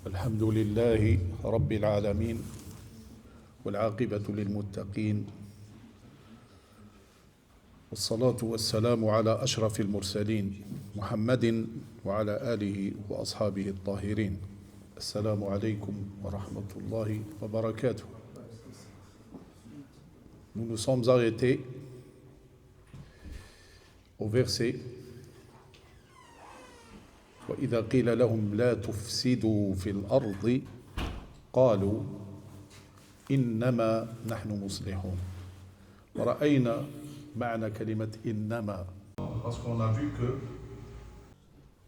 الحمد لله رب العالمين والعاقبة للمتقين والصلاة والسلام على أشرف المرسلين محمد وعلى آله وأصحابه الطاهرين. السلام عليكم ورحمة الله وبركاته. Nous nous sommes arrêtés au verset وإذا قيل لهم لا تفسدوا في الأرض قالوا إنما نحن مصلحون. ورأينا معنى كلمة إنما parce qu'on a vu que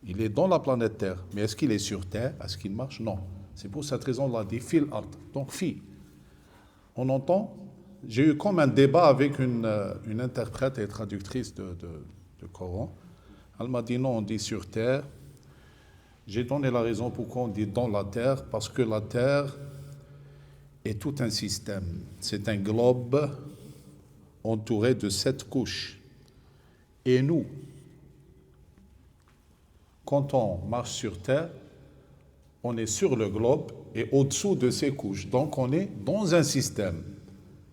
il est dans la planète Terre, mais est-ce qu'il est sur Terre? Est-ce qu'il marche? Non. C'est pour cette raison qu'on l'a dit fil ard. Donc fi. On entend. J'ai eu comme un débat avec une interprète et traductrice de Coran. Elle m'a dit non, on dit sur Terre. J'ai donné la raison pourquoi on dit dans la Terre, parce que la Terre est tout un système. C'est un globe entouré de 7 couches. Et nous, quand on marche sur Terre, on est sur le globe et au-dessous de ces couches. Donc on est dans un système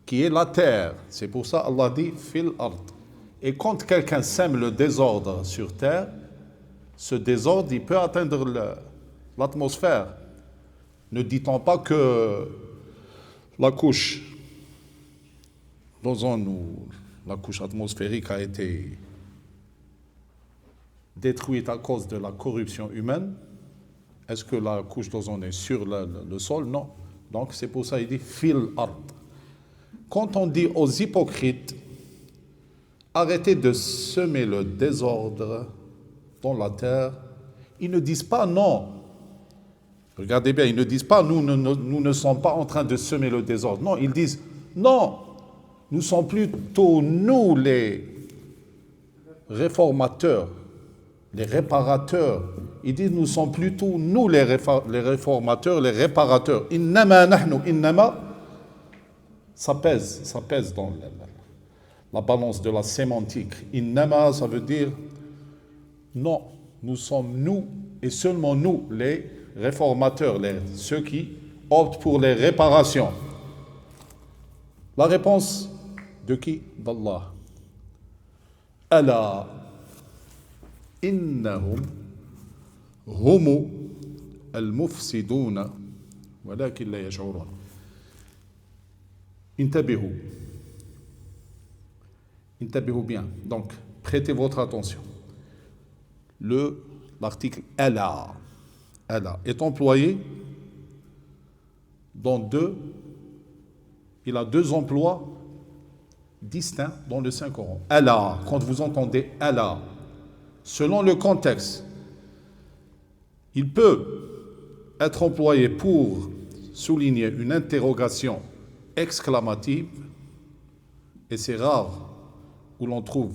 qui est la Terre. C'est pour ça Allah dit fil ard. Et quand quelqu'un sème le désordre sur Terre, ce désordre, il peut atteindre l'atmosphère. Ne dit-on pas que la couche d'ozone ou la couche atmosphérique a été détruite à cause de la corruption humaine? Est-ce que la couche d'ozone est sur le sol? Non. Donc c'est pour ça qu'il dit fil ard. Quand on dit aux hypocrites, arrêtez de semer le désordre dans la terre, ils ne disent pas non. Regardez bien, ils ne disent pas nous ne sommes pas en train de semer le désordre. Non, ils disent non, nous sommes plutôt nous les réformateurs, les réparateurs. Ils disent nous sommes plutôt nous les réformateurs, les réparateurs. Innama nahnu, innama, ça pèse dans la balance de la sémantique. Innama, ça veut dire non, nous sommes nous et seulement nous, les réformateurs, ceux qui optent pour les réparations. La réponse de qui? D'Allah. Ala innahum humu al-mufsiduna walakin la yash'urun. Intabihu. Intabihu bien. Donc, prêtez votre attention. L'article ala est employé dans il a deux emplois distincts dans le Saint-Coran. Ala, quand vous entendez ala, selon le contexte, il peut être employé pour souligner une interrogation exclamative, et c'est rare où l'on trouve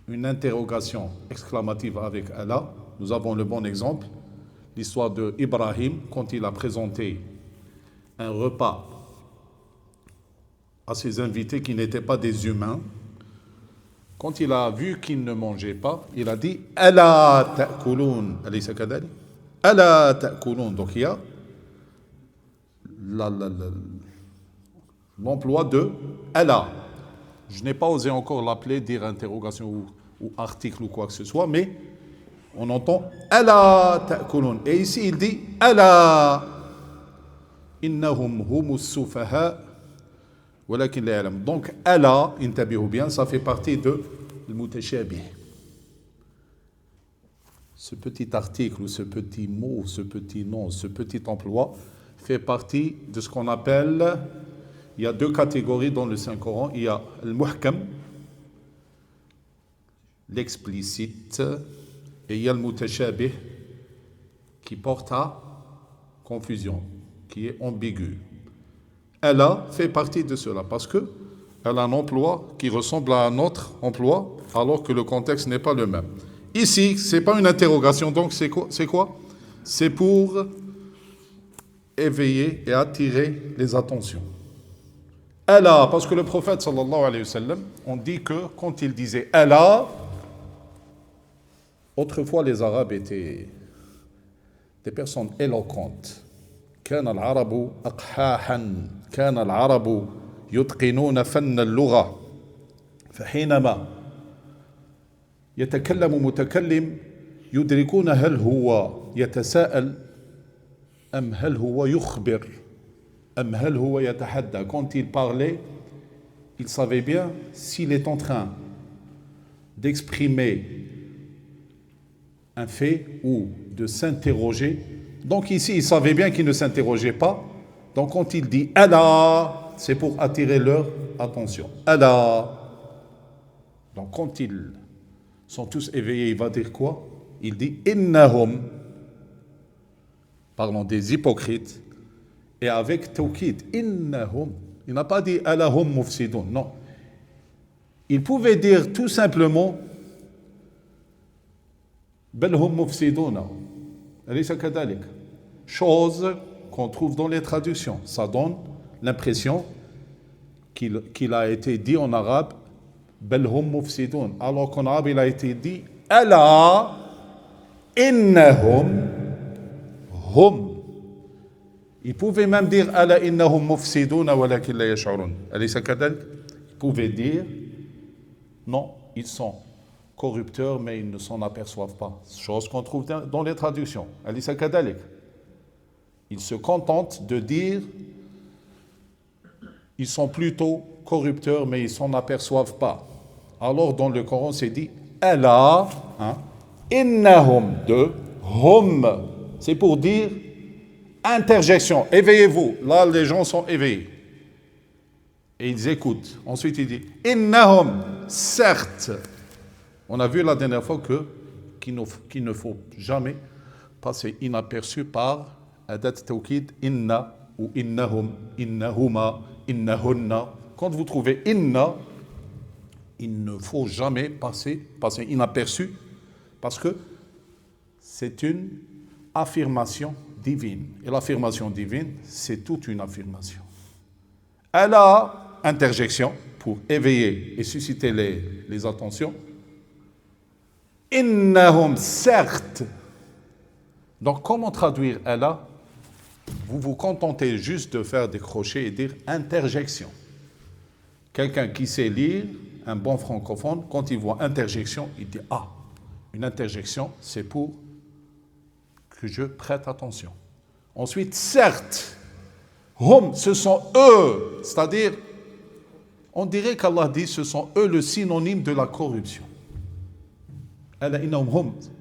une interrogation exclamative avec Allah. Nous avons le bon exemple, l'histoire de Ibrahim, quand il a présenté un repas à ses invités qui n'étaient pas des humains. Quand il a vu qu'ils ne mangeaient pas, il a dit « Ala ta'kulun » alaysa kadhalik ? « Ala ta'kulun » Donc il y a l'emploi de « Ala ». Je n'ai pas osé encore l'appeler, dire interrogation ou article ou quoi que ce soit, mais on entend « Ala ta'kulun » Et ici il dit « Ala innahum humus sufaha walakin la ya'lam » Donc « Ala » intabihu bien, ça fait partie de al-mutashabih. Ce petit article ou ce petit mot, ce petit nom, ce petit emploi fait partie de ce qu'on appelle, il y a deux catégories dans le Saint-Coran, il y a al-muhkam, l'explicite, et il y a le mutashabih qui porte à confusion, qui est ambigu. Elle fait partie de cela parce qu'elle a un emploi qui ressemble à un autre emploi alors que le contexte n'est pas le même. Ici, ce n'est pas une interrogation, donc c'est quoi? C'est pour éveiller et attirer les attentions. Allah, parce que le prophète sallallahu alayhi wa sallam, on dit que quand il disait Allah, autrefois les Arabes étaient des personnes éloquentes. كان العرب أقحاحا كان العرب يتقنون فن اللغة فحينما يتكلم متكلم يدركون هل هو يتساءل أم هل هو يخبر أم هل هو يتحدى. Quand il parlait, il savait bien s'il est en train d'exprimer un fait ou de s'interroger. Donc ici, il savait bien qu'il ne s'interrogeait pas. Donc quand il dit « Allah », c'est pour attirer leur attention. « Allah ». Donc quand ils sont tous éveillés, il va dire quoi? Il dit « Innahum », parlons des hypocrites, et avec tawkid, « Innahum ». Il n'a pas dit « Alahum mufsidun », non. Il pouvait dire tout simplement « Belhum mufsiduna ». Chose qu'on trouve dans les traductions. Ça donne l'impression qu'il a été dit en arabe Belhum mufsidun, alors qu'en arabe il a été dit Ala innahum hum. Il pouvait même dire Ala innahum mufsiduna walakin la yash'urun. Il pouvait dire non, ils sont corrupteurs, mais ils ne s'en aperçoivent pas. Chose qu'on trouve dans les traductions. Ils se contentent de dire ils sont plutôt corrupteurs, mais ils ne s'en aperçoivent pas. Alors dans le Coran, c'est dit Allah, innahum de hum. C'est pour dire interjection, éveillez-vous. Là, les gens sont éveillés. Et ils écoutent. Ensuite, il dit innahum, certes. On a vu la dernière fois qu'il ne faut jamais passer inaperçu par adat tawkid inna ou innahum, innahuma, innahunna. Quand vous trouvez inna, il ne faut jamais passer inaperçu parce que c'est une affirmation divine. Et l'affirmation divine, c'est toute une affirmation. Elle a interjection pour éveiller et susciter les attentions. Innahum, certes. Donc, comment traduire Allah? Vous vous contentez juste de faire des crochets et dire interjection. Quelqu'un qui sait lire, un bon francophone, quand il voit interjection, il dit ah, une interjection, c'est pour que je prête attention. Ensuite, certes, hum, ce sont eux, c'est-à-dire, on dirait qu'Allah dit ce sont eux le synonyme de la corruption.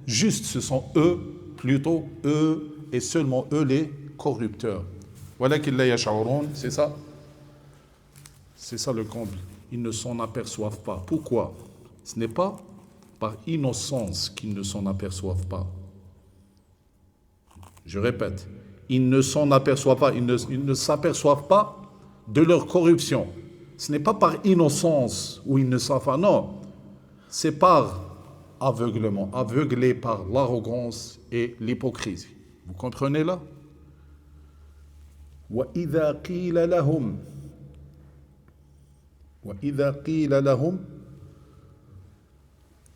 Juste, ce sont eux, plutôt eux et seulement eux les corrupteurs. C'est ça. C'est ça le comble. Ils ne s'en aperçoivent pas. Pourquoi? Ce n'est pas par innocence qu'ils ne s'en aperçoivent pas. Je répète, ils ne s'en aperçoivent pas, ils ne s'aperçoivent pas de leur corruption. Ce n'est pas par innocence où ils ne savent pas, non. C'est par aveuglement, aveuglé par l'arrogance et l'hypocrisie. Vous comprenez là? وَإِذَا قِيلَ لَهُمْ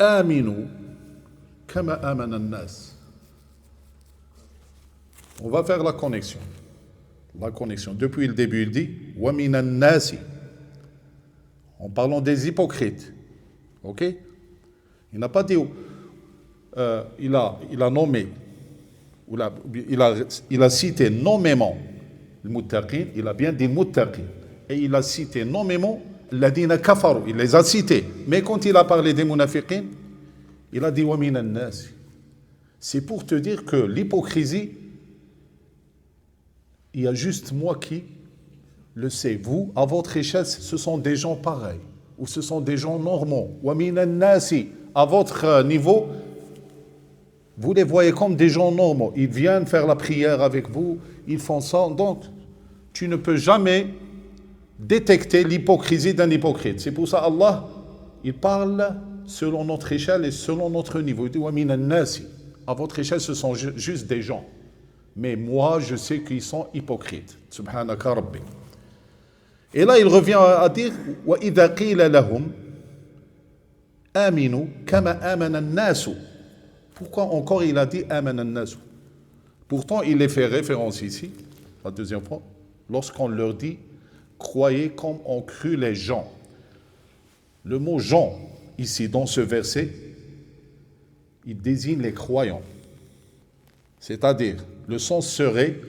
آمِنُوا كَمَا آمَنَ النَّاسِ. On va faire la connexion. La connexion. Depuis le début, il dit وَمِنَ النَّاسِ. En parlant des hypocrites. Ok? Il n'a pas dit, il a nommé, il a cité nommément le muttaqin, il a bien dit muttaqin, et il a cité nommément ladina kafaru, il les a cités. Mais quand il a parlé des munafiqin, il a dit wa minan nas. C'est pour te dire que l'hypocrisie, il y a juste moi qui le sais. Vous, à votre échelle, ce sont des gens pareils, ou ce sont des gens normaux. Wa minan nasi. À votre niveau, vous les voyez comme des gens normaux. Ils viennent faire la prière avec vous, ils font ça. Donc, tu ne peux jamais détecter l'hypocrisie d'un hypocrite. C'est pour ça Allah, il parle selon notre échelle et selon notre niveau. Il dit, à votre échelle, ce sont juste des gens. Mais moi, je sais qu'ils sont hypocrites. Subhanaka Rabbi. Et là, il revient à dire, وَإِذَا قِيلَ لَهُمْ Aminu kama amana an-nasu. Pourquoi encore il a dit amana an-nasu? Pourtant, il est fait référence ici la deuxième fois, lorsqu'on leur dit « croyez comme ont cru les gens ». Le mot « gens », ici, dans ce verset, il désigne les croyants. C'est-à-dire, le sens serait,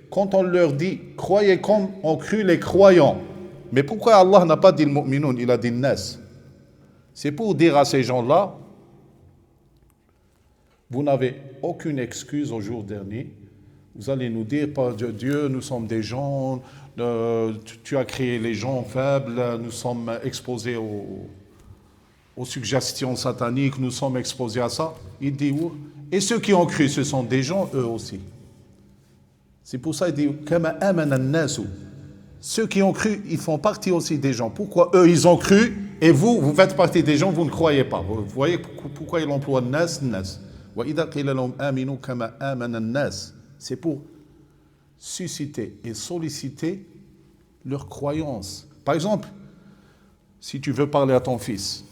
quand on leur dit « croyez comme ont cru les croyants ». Mais pourquoi Allah n'a pas dit le mu'minoun, il a dit « nas ». C'est pour dire à ces gens-là, vous n'avez aucune excuse au jour dernier. Vous allez nous dire, par Dieu, nous sommes des gens, tu as créé les gens faibles, nous sommes exposés aux suggestions sataniques, nous sommes exposés à ça. Il dit, et ceux qui ont cru, ce sont des gens, eux aussi. C'est pour ça qu'il dit, Kama amana an-nasu. Ceux qui ont cru, ils font partie aussi des gens. Pourquoi eux, ils ont cru, et vous, vous faites partie des gens, vous ne croyez pas. Vous voyez pourquoi il emploie nas, nas. Wa idha qila lahum aminu kama amana an-nas. C'est pour susciter et solliciter leur croyance. Par exemple, si tu veux parler à ton fils,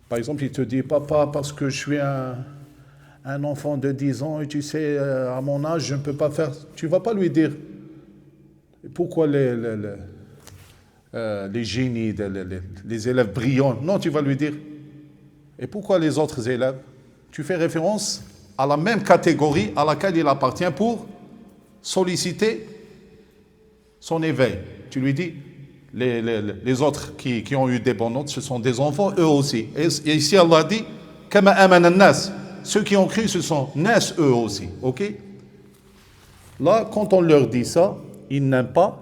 par exemple, il te dit, papa, parce que je suis un enfant de 10 ans et tu sais, à mon âge, je ne peux pas faire. Tu ne vas pas lui dire, pourquoi les génies, les élèves brillants. Non, tu vas lui dire, et pourquoi les autres élèves? Tu fais référence à la même catégorie à laquelle il appartient pour solliciter son éveil. Tu lui dis, les autres qui ont eu des bonnes notes, ce sont des enfants, eux aussi. Et ici, Allah dit, Kama amana an-nas. Ceux qui ont cru, ce sont nas, eux aussi. Ok? Là, quand on leur dit ça, ils n'aiment pas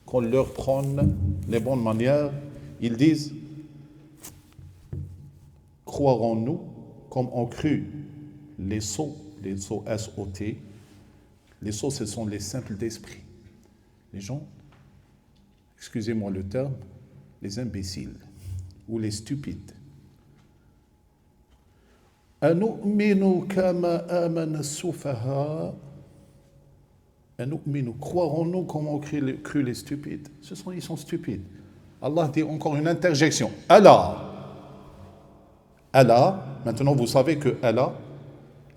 qu'on leur prenne les bonnes manières. Ils disent, croirons-nous comme ont cru les sots S-O-T. Les sots, ce sont les simples d'esprit. Les gens, excusez-moi le terme, les imbéciles ou les stupides. Anu'minu kama amana as-sufaha. Anu'minu, croirons-nous comme ont cru les stupides? Ils sont stupides. Allah dit encore une interjection. Allah. Allah, maintenant vous savez que Allah,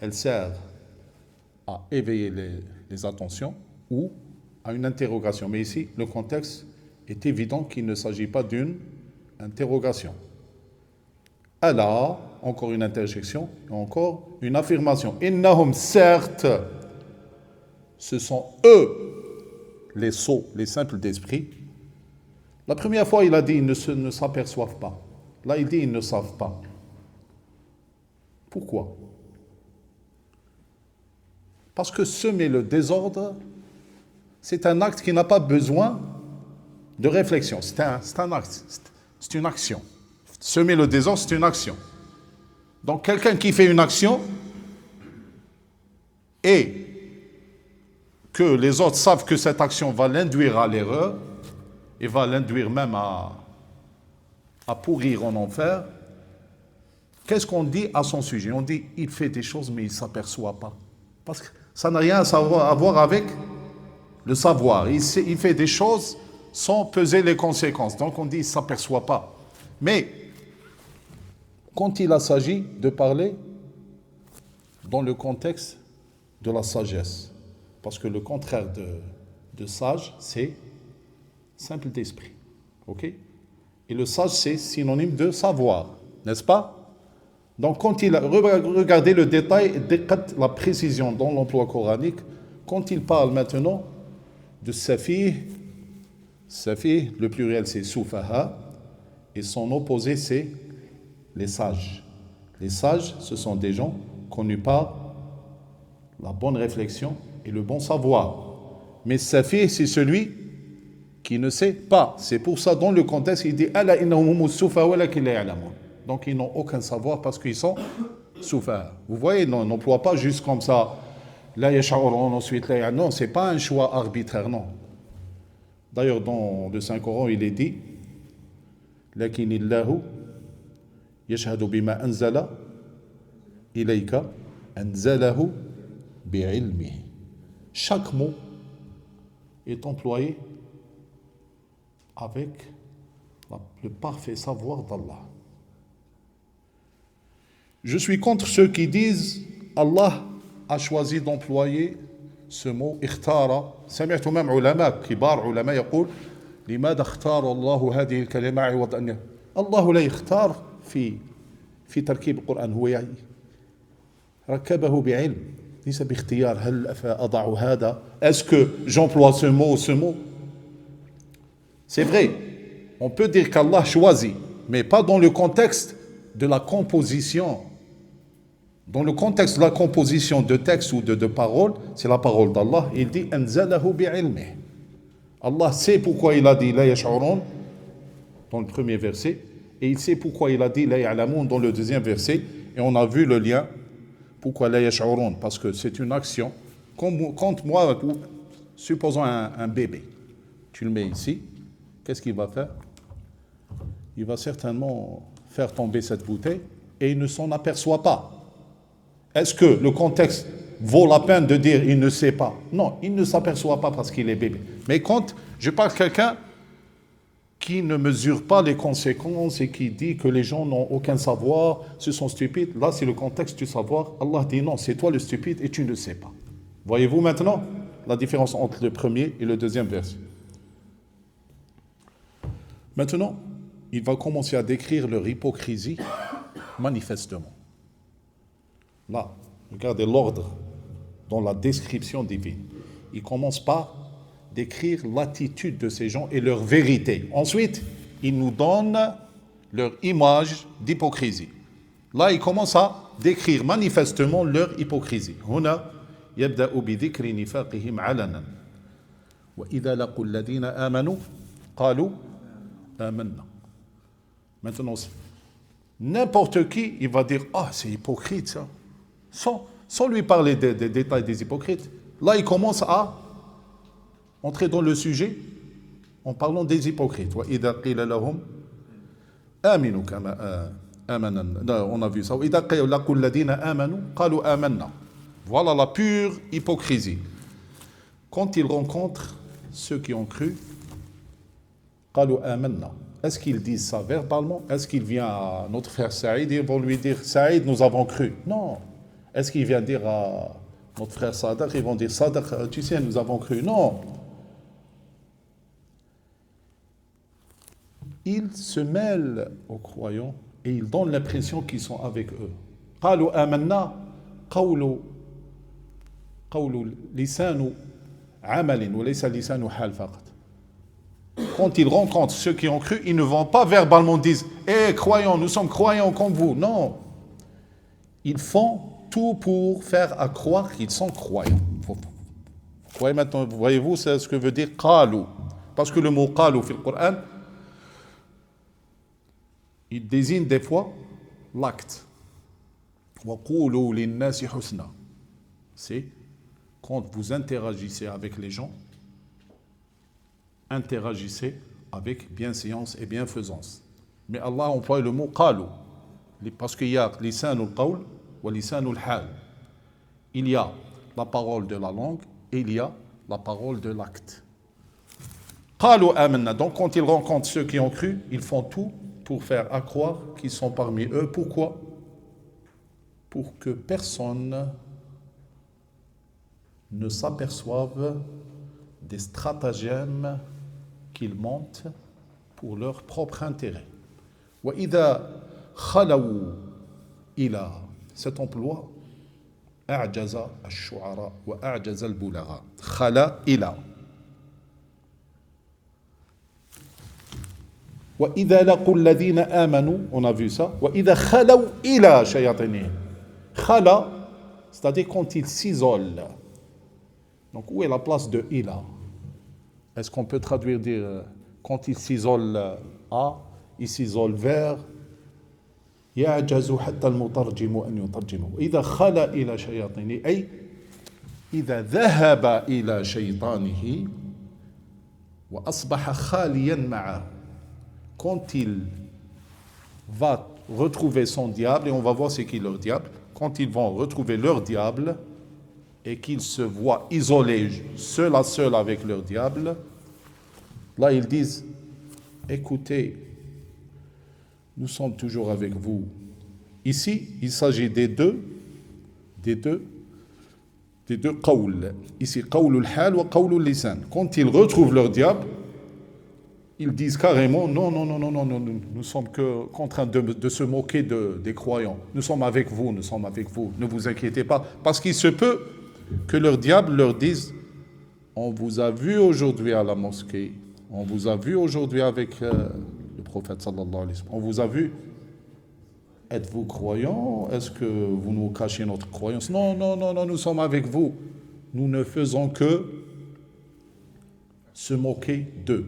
elle sert à éveiller les attentions ou à une interrogation. Mais ici, le contexte est évident qu'il ne s'agit pas d'une interrogation. Allah, encore une interjection, et encore une affirmation. Innahum, certes, ce sont eux, les sots, les simples d'esprit. La première fois, il a dit, ils ne s'aperçoivent pas. Là, il dit, ils ne savent pas. Pourquoi? Parce que semer le désordre, c'est un acte qui n'a pas besoin de réflexion. C'est un acte, c'est une action. Semer le désordre, c'est une action. Donc quelqu'un qui fait une action et que les autres savent que cette action va l'induire à l'erreur et va l'induire même à pourrir en enfer, qu'est-ce qu'on dit à son sujet? On dit, il fait des choses mais il ne s'aperçoit pas. Parce que ça n'a rien à voir avec le savoir. Il fait des choses sans peser les conséquences. Donc on dit, il ne s'aperçoit pas. Mais quand il s'agit de parler dans le contexte de la sagesse, parce que le contraire de sage, c'est simple d'esprit. Ok? Et le sage, c'est synonyme de savoir, n'est-ce pas? Donc, quand regardez le détail, la précision dans l'emploi coranique, quand il parle maintenant de Safi, le pluriel c'est Soufaha, et son opposé c'est les sages. Les sages, ce sont des gens connus par la bonne réflexion et le bon savoir. Mais Safi, c'est celui qui ne sait pas. C'est pour ça, dans le contexte, il dit Ala innahum as-sufaha walakin la ya'lamun. Donc ils n'ont aucun savoir parce qu'ils sont souffrants. Vous voyez, on n'emploie pas juste comme ça. Là, yasha'urun, ensuite là. Non, c'est pas un choix arbitraire, non. D'ailleurs, dans le Saint-Coran, il est dit Lakinillahu yashhadu bima anzala ilayka anzalahu bi'ilmihi. Chaque mot est employé avec le parfait savoir d'Allah. Je suis contre ceux qui disent Allah a choisi d'employer ce mot اختار سمعت même علماء كبار علماء يقول لماذا اختار الله هذه الكلمة عوض أن الله لا يختار في تركيب القرآن هو ركبه بعلم ليس باختيار هل أضع هذا est-ce que j'emploie ce mot ou ce mot c'est vrai on peut dire qu'Allah choisit mais pas dans le contexte de la composition. Dans le contexte de la composition de texte ou de paroles, c'est la parole d'Allah. Il dit أنزله بعلمه. Allah sait pourquoi il a dit لا يشعرون dans le premier verset et il sait pourquoi il a dit لا يعلمون dans le deuxième verset et on a vu le lien pourquoi لا يشعرون parce que c'est une action quand moi supposons un bébé tu le mets ici qu'est-ce qu'il va faire? Il va certainement faire tomber cette bouteille et il ne s'en aperçoit pas. Est-ce que le contexte vaut la peine de dire il ne sait pas? Non, il ne s'aperçoit pas parce qu'il est bébé. Mais quand je parle de quelqu'un qui ne mesure pas les conséquences et qui dit que les gens n'ont aucun savoir, ce sont stupides, là c'est le contexte du savoir. Allah dit non, c'est toi le stupide et tu ne sais pas. Voyez-vous maintenant la différence entre le premier et le deuxième verset? Maintenant, il va commencer à décrire leur hypocrisie manifestement. Là, regardez l'ordre dans la description divine. Il commence par décrire l'attitude de ces gens et leur vérité. Ensuite, il nous donne leur image d'hypocrisie. Là, il commence à décrire manifestement leur hypocrisie. هنا يبدأ بذكر نفاقهم علنا وإذا لقوا الذين آمنوا قالوا آمنا. Maintenant, n'importe qui, il va dire ah, c'est hypocrite ça. Sans lui parler des détails des hypocrites. Là, il commence à entrer dans le sujet en parlant des hypocrites. وَإِذَا قِيلَ لَهُمْ آمِنُوا كَمَا آمَنَا. On a vu ça. وَإِذَا قِيلَ لَقُوا الَّذِينَ آمَنُوا قَالُوا آمَنَّا. Voilà la pure hypocrisie. Quand ils rencontrent ceux qui ont cru, قَالُوا آمَنَّا. Est-ce qu'ils disent ça verbalement? Est-ce qu'il vient à notre frère Saïd et ils vont lui dire Saïd, nous avons cru? Non. Est-ce qu'il vient dire à notre frère Sadaq, ils vont dire Sadaq, tu sais, nous avons cru? Non. Ils se mêlent aux croyants et ils donnent l'impression qu'ils sont avec eux. قالوا آمنا قول لسان عمل وليس لسان حال فقط. Quand ils rencontrent ceux qui ont cru, ils ne vont pas verbalement dire « Eh, croyants, nous sommes croyants comme vous ». Non. Ils font tout pour faire à croire qu'ils sont croyants. Vous voyez maintenant, voyez-vous, c'est ce que veut dire « qalu ». Parce que le mot « qalu » dans le Coran, il désigne des fois l'acte. « Wa qulu linnasi husna ». C'est quand vous interagissez avec les gens, interagissez avec bienséance et bienfaisance. Mais Allah emploie le mot qalu parce qu'il y a lisanul qawl wa lisanul hal. Il y a la parole de la langue et il y a la parole de l'acte. Qalu amanna. Donc quand ils rencontrent ceux qui ont cru, ils font tout pour faire accroire qu'ils sont parmi eux. Pourquoi? Pour que personne ne s'aperçoive des stratagèmes qu'ils montent pour leur propre intérêt. وإذا خلوا إلى cet emploi أعجز الشعراء وأعجز البلغاء. خلا إلى. وإذا لقوا الذين آمنوا, on a vu ça. وإذا خلوا إلى شياطينهم. خلا, c'est-à-dire quand ils s'isolent. Donc où est la place de ila? Est-ce qu'on peut traduire dire quand il s'isole à, il s'isole vers يعجز حتى المترجم أن يترجمه. إذا خلا إلى شياطينه أي إذا ذهب إلى شيطانه وأصبح خاليا معه. Quand il va retrouver son diable, et on va voir c'est qui leur diable, quand ils vont retrouver leur diable et qu'ils se voient isolés, seul à seul avec leur diable, là ils disent, écoutez, nous sommes toujours avec vous. Ici, il s'agit des deux des deux qawl. Ici, qawlul hal wa qawlul lisan. Quand ils retrouvent leur diable, ils disent carrément non, non, non, non, non, non, nous sommes qu'en train de se moquer des croyants. Nous sommes avec vous, nous sommes avec vous. Ne vous inquiétez pas. Parce qu'il se peut que leur diable leur dise on vous a vu aujourd'hui à la mosquée, on vous a vu aujourd'hui avec le prophète sallallahu alayhi wa sallam, on vous a vu. Êtes-vous croyant? Est-ce que vous nous cachez notre croyance? Non, non, non, non, nous sommes avec vous. Nous ne faisons que se moquer d'eux.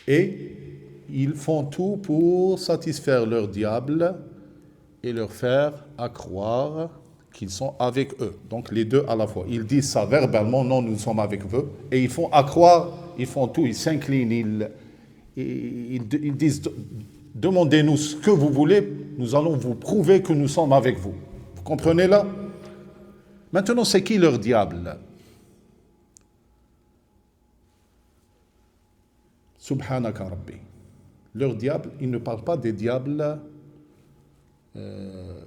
Et ils font tout pour satisfaire leur diable et leur faire accroire qu'ils sont avec eux. Donc les deux à la fois. Ils disent ça verbalement, non, nous sommes avec eux. Et ils font accroire, ils font tout, ils s'inclinent, ils disent demandez-nous ce que vous voulez, nous allons vous prouver que nous sommes avec vous. Vous comprenez là? Maintenant, c'est qui leur diable? Subhanaka Rabbi. Leur diable, ils ne parlent pas des diables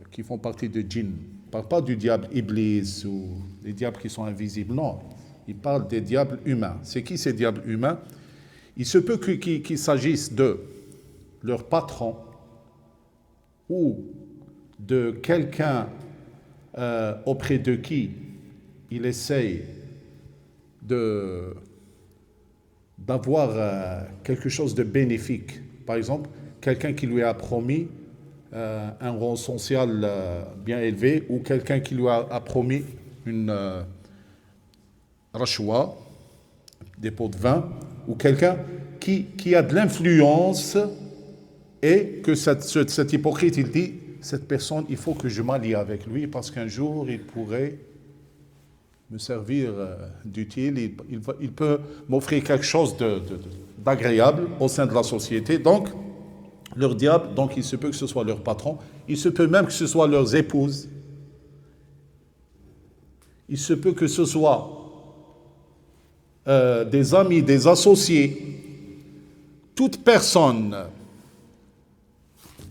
qui font partie de djinn. Ils ne parlent pas du diable Iblis ou des diables qui sont invisibles. Non, ils parlent des diables humains. C'est qui ces diables humains? Il se peut qu'il s'agisse de leur patron ou de quelqu'un auprès de qui il essaye d'avoir quelque chose de bénéfique. Par exemple, quelqu'un qui lui a promis un rang social bien élevé ou quelqu'un qui lui a promis une rachwa, des pots de vin, ou quelqu'un qui a de l'influence et que cet hypocrite, il dit, cette personne, il faut que je m'allie avec lui parce qu'un jour, il pourrait me servir d'utile, il peut m'offrir quelque chose d'agréable au sein de la société. Donc, leur diable, donc il se peut que ce soit leur patron, il se peut même que ce soit leurs épouses, il se peut que ce soit des amis, des associés, toute personne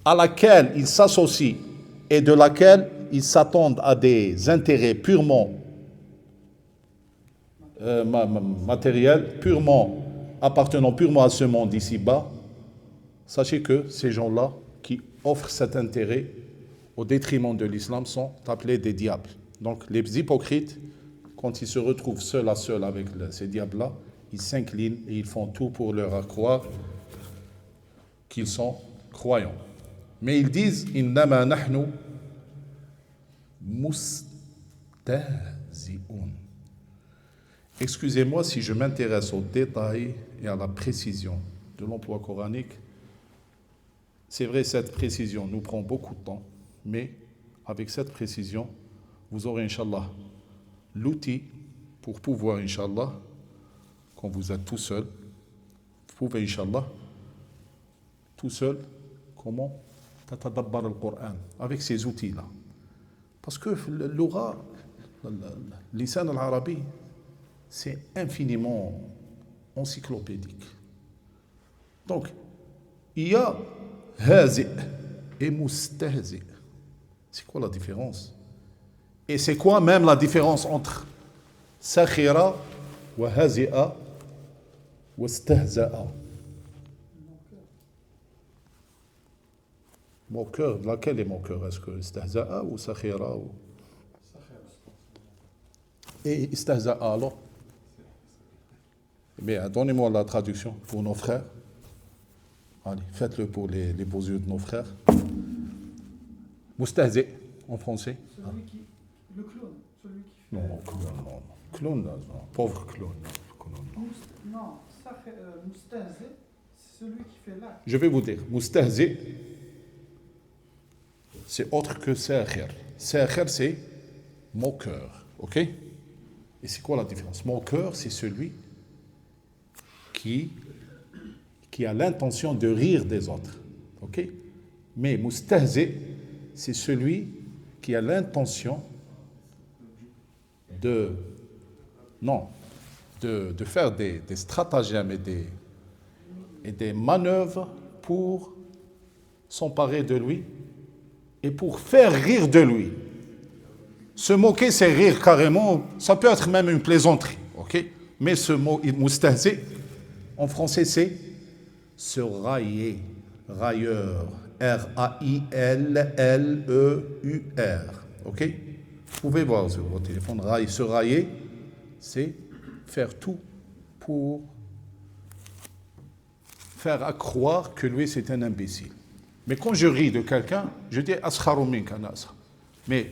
à laquelle ils s'associent et de laquelle ils s'attendent à des intérêts purement matériels, appartenant purement à ce monde ici-bas, sachez que ces gens-là qui offrent cet intérêt au détriment de l'islam sont appelés des diables. Donc les hypocrites, quand ils se retrouvent seuls à seul avec ces diables-là, ils s'inclinent et ils font tout pour leur croire qu'ils sont croyants. Mais ils disent « Innama nahnu mustahzi'un ». Excusez-moi si je m'intéresse aux détails et à la précision de l'emploi coranique. C'est vrai, cette précision nous prend beaucoup de temps, mais avec cette précision, vous aurez, Inch'Allah, l'outil pour pouvoir, Inch'Allah, quand vous êtes tout seul, vous pouvez, Inch'Allah, tout seul, comment tatadabbar al-Qur'an, avec ces outils-là. Parce que le lugha, lisan al-arabi, c'est infiniment encyclopédique. Donc, il y a hazi et mustahzi. C'est quoi la différence? Et c'est quoi même la différence entre sakhira wa hazi'a wa stahza'a? Moqueur, laquelle est moqueur? Est-ce que stahza'a ou sakhira ou... Et istahza'a alors? Bien, donnez-moi la traduction pour nos frères. Allez, faites-le pour les beaux yeux de nos frères. Mustahzi, en français. Le clown, celui qui fait... Non, clown, non. Pauvre clown. Non, mustahzi, c'est celui qui fait l'acte. Je vais vous dire, mustahzi, c'est autre que sakhir. Sakhir, c'est moqueur, ok? Et c'est quoi la différence? Moqueur, c'est celui qui a l'intention de rire des autres, ok? Mais mustahzi, c'est celui qui a l'intention de faire des stratagèmes et des manœuvres pour s'emparer de lui et pour faire rire de lui. Se moquer, c'est rire carrément. Ça peut être même une plaisanterie. Ok? Mais ce mot mustahzi, en français, c'est se railler. Railleur. R-A-I-L-L-E-U-R. Ok? Vous pouvez voir sur votre téléphone. Se railler, c'est faire tout pour faire accroire que lui, c'est un imbécile. Mais quand je ris de quelqu'un, je dis askharu minka nasa. Mais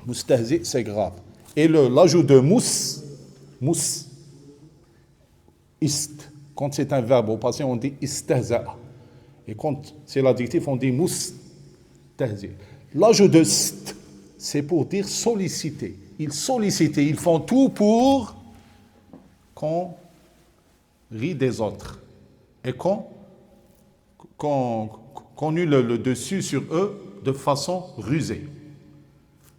mustahzi, c'est grave. Et l'ajout de ist. Quand c'est un verbe au passé, on dit istahza. Et quand c'est l'adjectif, on dit mustahzi. L'ajout de st, c'est pour dire solliciter. Ils sollicitent, ils font tout pour qu'on rit des autres. Et qu'on eut le dessus sur eux de façon rusée.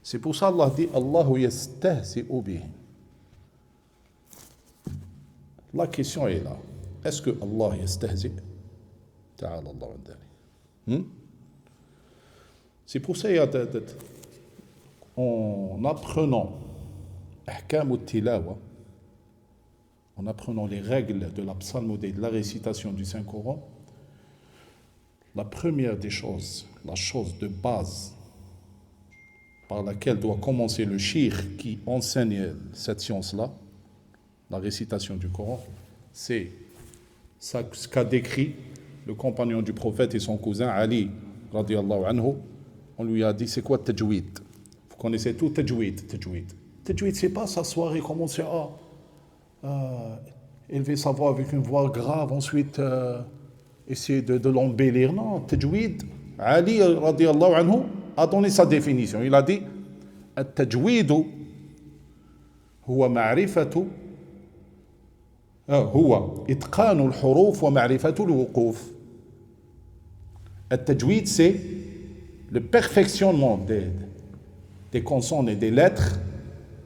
C'est pour ça qu'Allah dit Allahu yastahzi'u bihim. La question est là. Est-ce que Allah yastahzi'? Ta'ala Allah andani. C'est pour ça en apprenant ahkam al-tilawa, en apprenant les règles de la psalmodie, de la récitation du Saint-Coran, la première des choses, la chose de base par laquelle doit commencer le shir qui enseigne cette science-là, la récitation du Coran, c'est ce qu'a décrit le compagnon du prophète et son cousin Ali, radiyallahu anhu. On lui a dit, c'est quoi tajwid? Vous connaissez tout tajwid. Tajwid, c'est pas s'asseoir et commencer à élever sa voix avec une voix grave, ensuite essayer de l'embellir. Non, tajwid, Ali, radiyallahu anhu, a donné sa définition. Il a dit التجويد هو معرفة هو إتقان الحروف ومعرفة الوقوف. التجويد, c'est le perfectionnement des consonnes et des lettres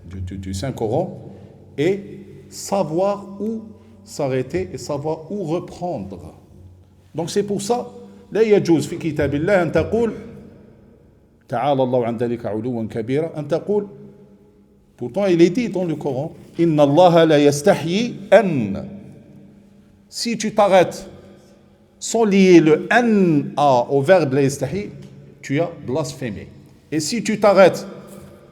du Saint-Coran et savoir où s'arrêter et savoir où reprendre. Donc c'est pour ça لا يجوز في كتاب الله أن تقول تعالى الله عن ذلك علوا كبيرا أن تقول. Pourtant il est dit dans le Coran إن الله لا يستحيي أن. Si tu t'arrêtes sans lier le an au verbe la yastahi, tu as blasphémé. Et si tu t'arrêtes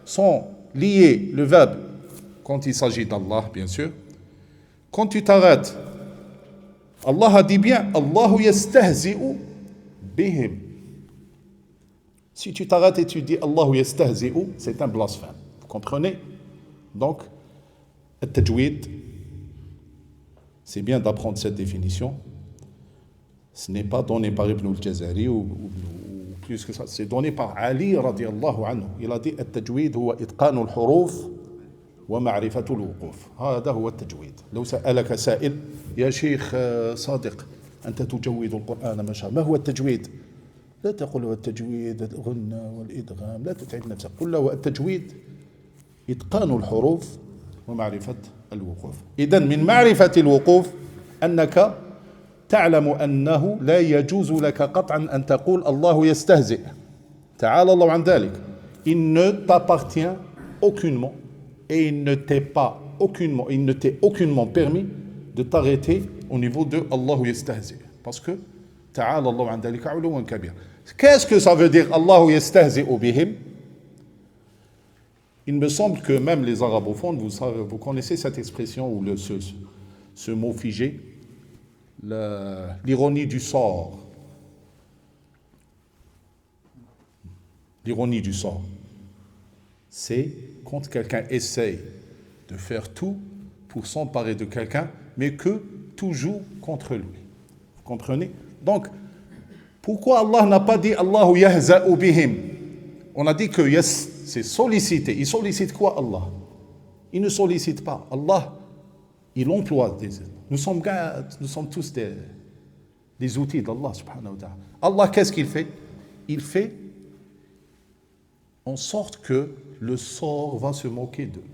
sans lier le verbe, quand il s'agit d'Allah, bien sûr, quand tu t'arrêtes, Allah a dit bien, Allahu yastahzi'u bihim. Si tu t'arrêtes et tu dis Allahu yastahzi'u, c'est un blasphème. Vous comprenez? Donc, al-tajwid, c'est bien d'apprendre cette définition. Ce n'est pas donné par Ibn al-Jazari ou plus que ça. C'est donné par Ali radiyallahu anhu. Il a dit التجويد هو إتقان الحروف ومعرفة الوقوف. هذا هو التجويد. لو سألك سائل يا شيخ صادق أنت تجود القرآن ما هو التجويد؟ لا تقل هو التجويد الغنة والإدغام، لا تتعب نفسك. قل له التجويد إتقان الحروف ومعرفة الوقوف. إذن من معرفة الوقوف أنك تعلم أنه لا يجوز لك قطعا أن تقول الله يستهزئ. تعالى الله عن ذلك. Il ne t'appartient aucunement et il ne t'est aucunement permis de t'arrêter au niveau de Allahu yastahzi. Parce que تعالى الله عن ذلك علوا كبيرا. Qu'est-ce que ça veut dire Allahu yastahzi'u bihim? Il me semble que même les arabophones, vous connaissez cette expression ou ce mot figé, l'ironie du sort. L'ironie du sort, c'est quand quelqu'un essaye de faire tout pour s'emparer de quelqu'un, mais que toujours contre lui. Vous comprenez? Donc, pourquoi Allah n'a pas dit Allahu yahza'u bihim? On a dit que yes, c'est solliciter. Il sollicite quoi Allah? Il ne sollicite pas. Allah, il emploie nous sommes tous des outils d'Allah subhanahu wa ta'ala. Allah, qu'est-ce qu'il fait? Il fait en sorte que le sort va se moquer d'eux.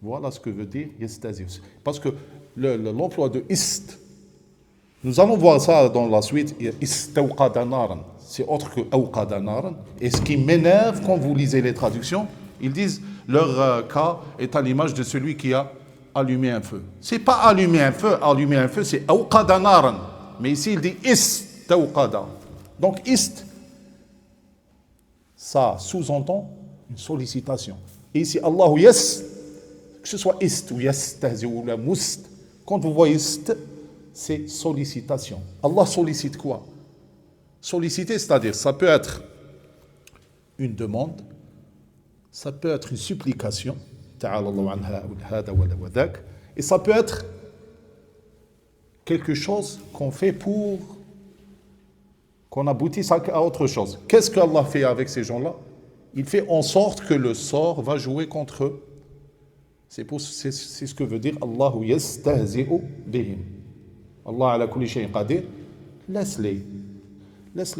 Voilà ce que veut dire yastazir. Parce que l'emploi de ist, nous allons voir ça dans la suite, istawqada naran, c'est autre que awqada naran. Et ce qui m'énerve quand vous lisez les traductions, Ils disent, leur cas est à l'image de celui qui a allumé un feu. C'est pas allumer un feu, c'est awqada naran. Mais ici, il dit istawqada. Donc, ça sous-entend une sollicitation. Et ici, Allahu yes, que ce soit ou yastahzi ou la must, quand vous voyez c'est sollicitation. Allah sollicite quoi? Solliciter, c'est-à-dire, ça peut être une demande, ça peut être une supplication, et ça peut être quelque chose qu'on fait pour qu'on aboutisse à autre chose. Qu'est-ce qu'Allah fait avec ces gens-là? Il fait en sorte que le sort va jouer contre eux. C'est ce que veut dire Allahu yastahzi'u bihim. Allah ala kulli shay'in qadir. Laisse-les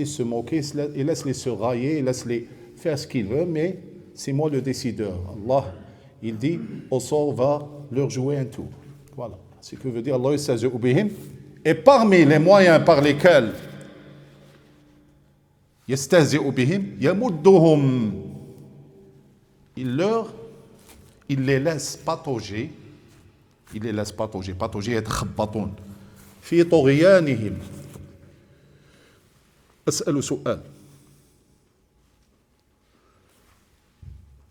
se moquer, et laisse-les se railler, laisse-les faire ce qu'ils veulent, mais c'est moi le décideur. Allah, il dit, au sort va leur jouer un tour. Voilà. C'est ce que veut dire Allah yastahzi'u bihim. Et parmi les moyens par lesquels yastahzi'u bihim, yamudduhum. Il les laisse patauger. Patauger, être khabbatun. Fi tughyanihim. As'alu su'al.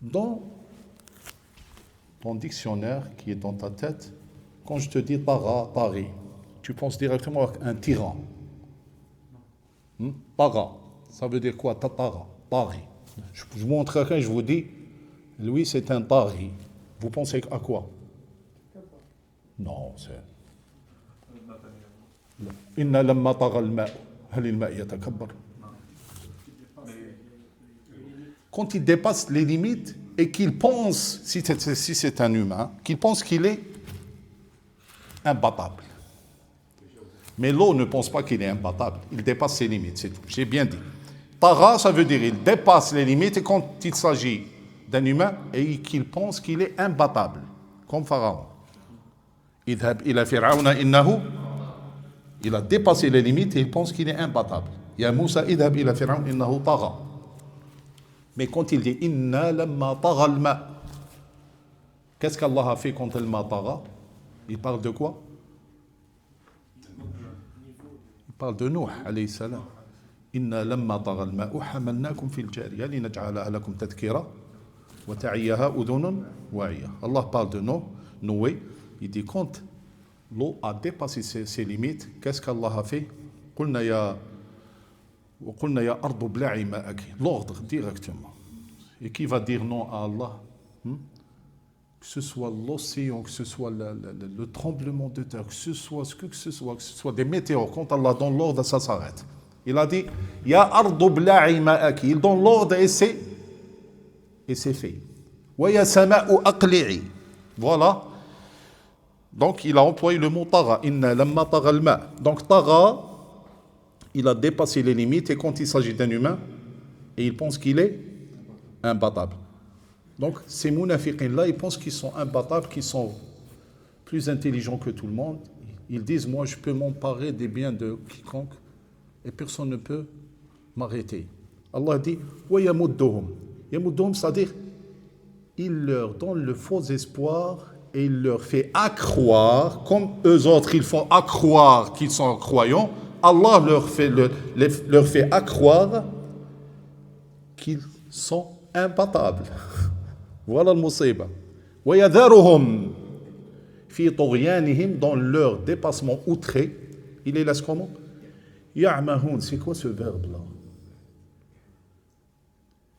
Dans ton dictionnaire qui est dans ta tête, quand je te dis tagha, tu penses directement à un tyran. Tagha, ça veut dire quoi? Tatara, taghi. Je vous montre quelqu'un et je vous dis, lui c'est un taghi. Vous pensez à quoi? Non, c'est... Inna lamma tagha al-ma'u, hal al-ma'u yatakabbar. Quand il dépasse les limites et qu'il pense, si c'est un humain, qu'il pense qu'il est imbattable. Mais l'eau ne pense pas qu'il est imbattable. Il dépasse ses limites, c'est tout. J'ai bien dit. Tagha, ça veut dire il dépasse les limites et quand il s'agit d'un humain et qu'il pense qu'il est imbattable, comme Pharaon. Idhab ila fir'auna innahu. Il a dépassé les limites et il pense qu'il est imbattable. Ya Moussa, idhab ila fir'auna innahu tagha. Mais quand il dit inna lamma tagha al-ma, qu'est-ce qu'Allah a fait quand le ma tagha? Il parle de quoi? Il parle de Nuh alayhi salam. Inna lamma tagha al-ma'u hamalnakum fil jariya linaj'alaha lakum tadhkira wa ta'iyaha udhunun wa'iya. Allah parle de Noé. Il dit quand l'eau a dépassé ses limites, qu'est-ce qu'Allah a fait? Qulna ya ardu bla'i ma'aki. L'ordre directement. Et qui va dire non à Allah? Que ce soit l'océan, que ce soit le tremblement de terre, que ce soit des météores, quand Allah donne l'ordre, ça s'arrête. Il a dit, Ya ardu bla'i ma'aki. Il donne l'ordre et c'est fait. Wa ya sama'u aqli'i. Voilà. Donc il a employé le mot tagha. Inna lamma tagha al-ma. Donc tagha, il a dépassé les limites et quand il s'agit d'un humain, et il pense qu'il est imbattable. Donc ces munafiqins-là, ils pensent qu'ils sont imbattables, qu'ils sont plus intelligents que tout le monde. Ils disent, moi je peux m'emparer des biens de quiconque et personne ne peut m'arrêter. Allah dit, wa yamudduhum. Yamudduhum, c'est-à-dire, il leur donne le faux espoir et il leur fait accroire, comme eux autres, ils font accroire qu'ils sont croyants, Allah leur fait accroire qu'ils sont imbattables. Voilà le musiba. Wa yadharuhum fi tughyanihim, dans leur dépassement outré, il les laisse comment? Ya'mahun, c'est quoi ce verbe-là?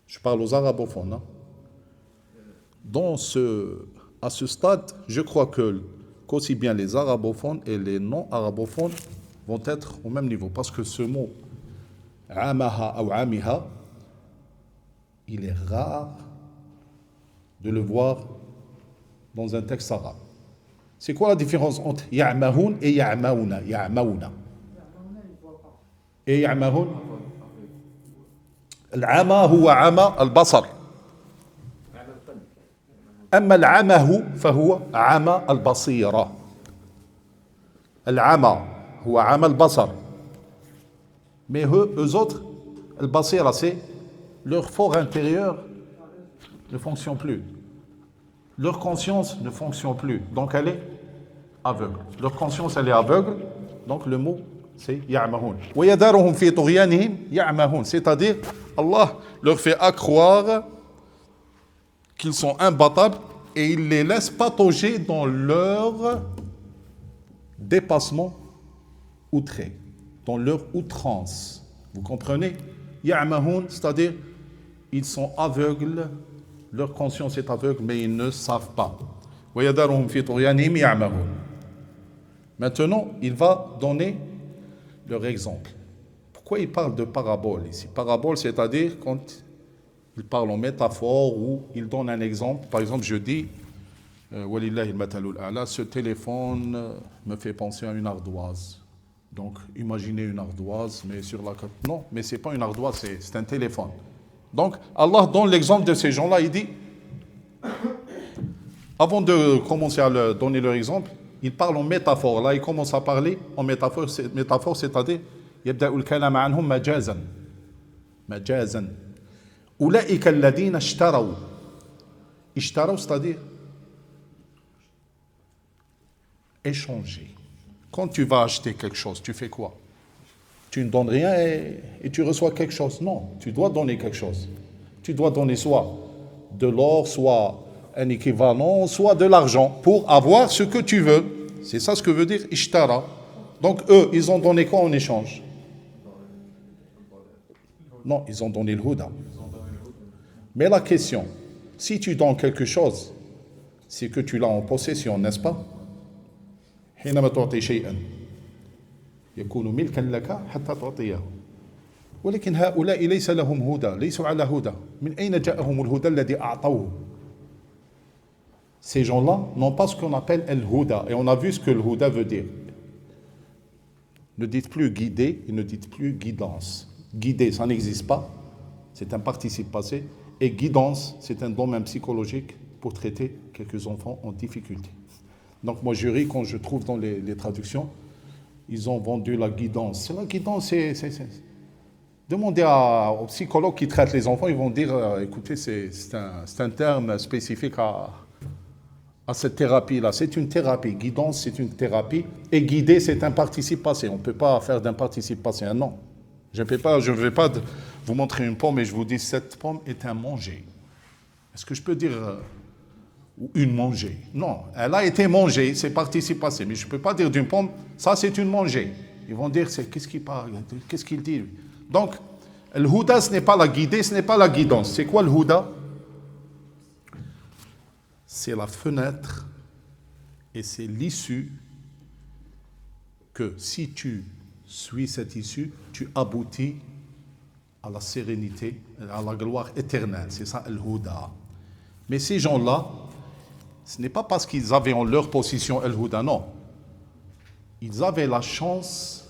Je parle aux arabophones. À ce stade, je crois qu'aussi bien les arabophones et les non-arabophones vont être au même niveau. Parce que ce mot, amaha ou amiha, il est rare de le voir dans un texte arabe. C'est quoi la différence entre ya'mahun et ya'mauna? Ya'mauna. Et ya'mahun? Al-ama huwa ama al-basar. أما العمى فهو عمى البصيرة. العمى هو عمى البصر. Mais eux autres, البصيرة, c'est leur fort intérieur ne fonctionne plus. Leur conscience ne fonctionne plus. Donc elle est aveugle. Leur conscience, elle est aveugle. Donc le mot, c'est ya'mahun. Wa yadaruhum fi tughyanihim ya'mahun. C'est-à-dire, Allah leur fait accroire qu'ils sont imbattables et il les laisse patauger dans leur dépassement outré, dans leur outrance. Vous comprenez? Ya'mahun, c'est-à-dire, ils sont aveugles, leur conscience est aveugle, mais ils ne savent pas. Wa yadaruhum fi tughyanihim ya'mahun. Maintenant, il va donner leur exemple. Pourquoi il parle de parabole ici? Parabole, c'est-à-dire quand il parle en métaphore ou il donne un exemple. Par exemple, je dis, Walillahi al-matalul a'la, ce téléphone me fait penser à une ardoise. Donc, imaginez une ardoise, mais sur la... Non, mais ce n'est pas une ardoise, c'est un téléphone. Donc, Allah donne l'exemple de ces gens-là. Il dit, avant de commencer à donner leur exemple, il parle en métaphore. Là, il commence à parler en métaphore, c'est-à-dire, يبدأ الكلام عنهم مجازا مجازا أولئك الذين اشتروا c'est-à-dire échanger. Quand tu vas acheter quelque chose, tu fais quoi? Tu ne donnes rien et tu reçois quelque chose. Non, tu dois donner quelque chose. Tu dois donner soit de l'or, soit un équivalent, soit de l'argent pour avoir ce que tu veux. C'est ça ce que veut dire ishtara. Donc eux, ils ont donné quoi en échange? Non, ils ont donné le huda. Mais la question, si tu donnes quelque chose, c'est que tu l'as en possession, n'est-ce pas? حينما تعطي شيئا يكون ملكا لك حتى تعطيه ولكن هؤلاء ليس لهم هدى ليسوا على هدى من أين جاءهم الهدى الذي أعطوه. Ces gens-là n'ont pas ce qu'on appelle el-huda et on a vu ce que le huda veut dire. Ne dites plus guider et ne dites plus guidance. Guider, ça n'existe pas, c'est un participe passé, et guidance, c'est un domaine psychologique pour traiter quelques enfants en difficulté. Donc moi je ris quand je trouve dans les traductions, ils ont vendu la guidance. La guidance, c'est... Demandez aux psychologues qui traitent les enfants, ils vont dire, écoutez, c'est un terme spécifique à cette thérapie-là. C'est une thérapie. Guidance, c'est une thérapie. Et guider, c'est un participe passé. On ne peut pas faire d'un participe passé un nom. Je ne vais pas vous montrer une pomme et je vous dis, cette pomme est un manger. Est-ce que je peux dire une mangée? Non, elle a été mangée, c'est participe passé. Mais je ne peux pas dire d'une pomme, ça c'est une mangée. Ils vont dire, qu'est-ce qu'il parle? Qu'est-ce qu'il dit lui? Donc, le huda, ce n'est pas la guidée, ce n'est pas la guidance. C'est quoi le huda? C'est la fenêtre et c'est l'issue que si tu suis cette issue, tu aboutis à la sérénité, à la gloire éternelle. C'est ça le huda. Mais ces gens-là, ce n'est pas parce qu'ils avaient en leur possession el huda, non. Ils avaient la chance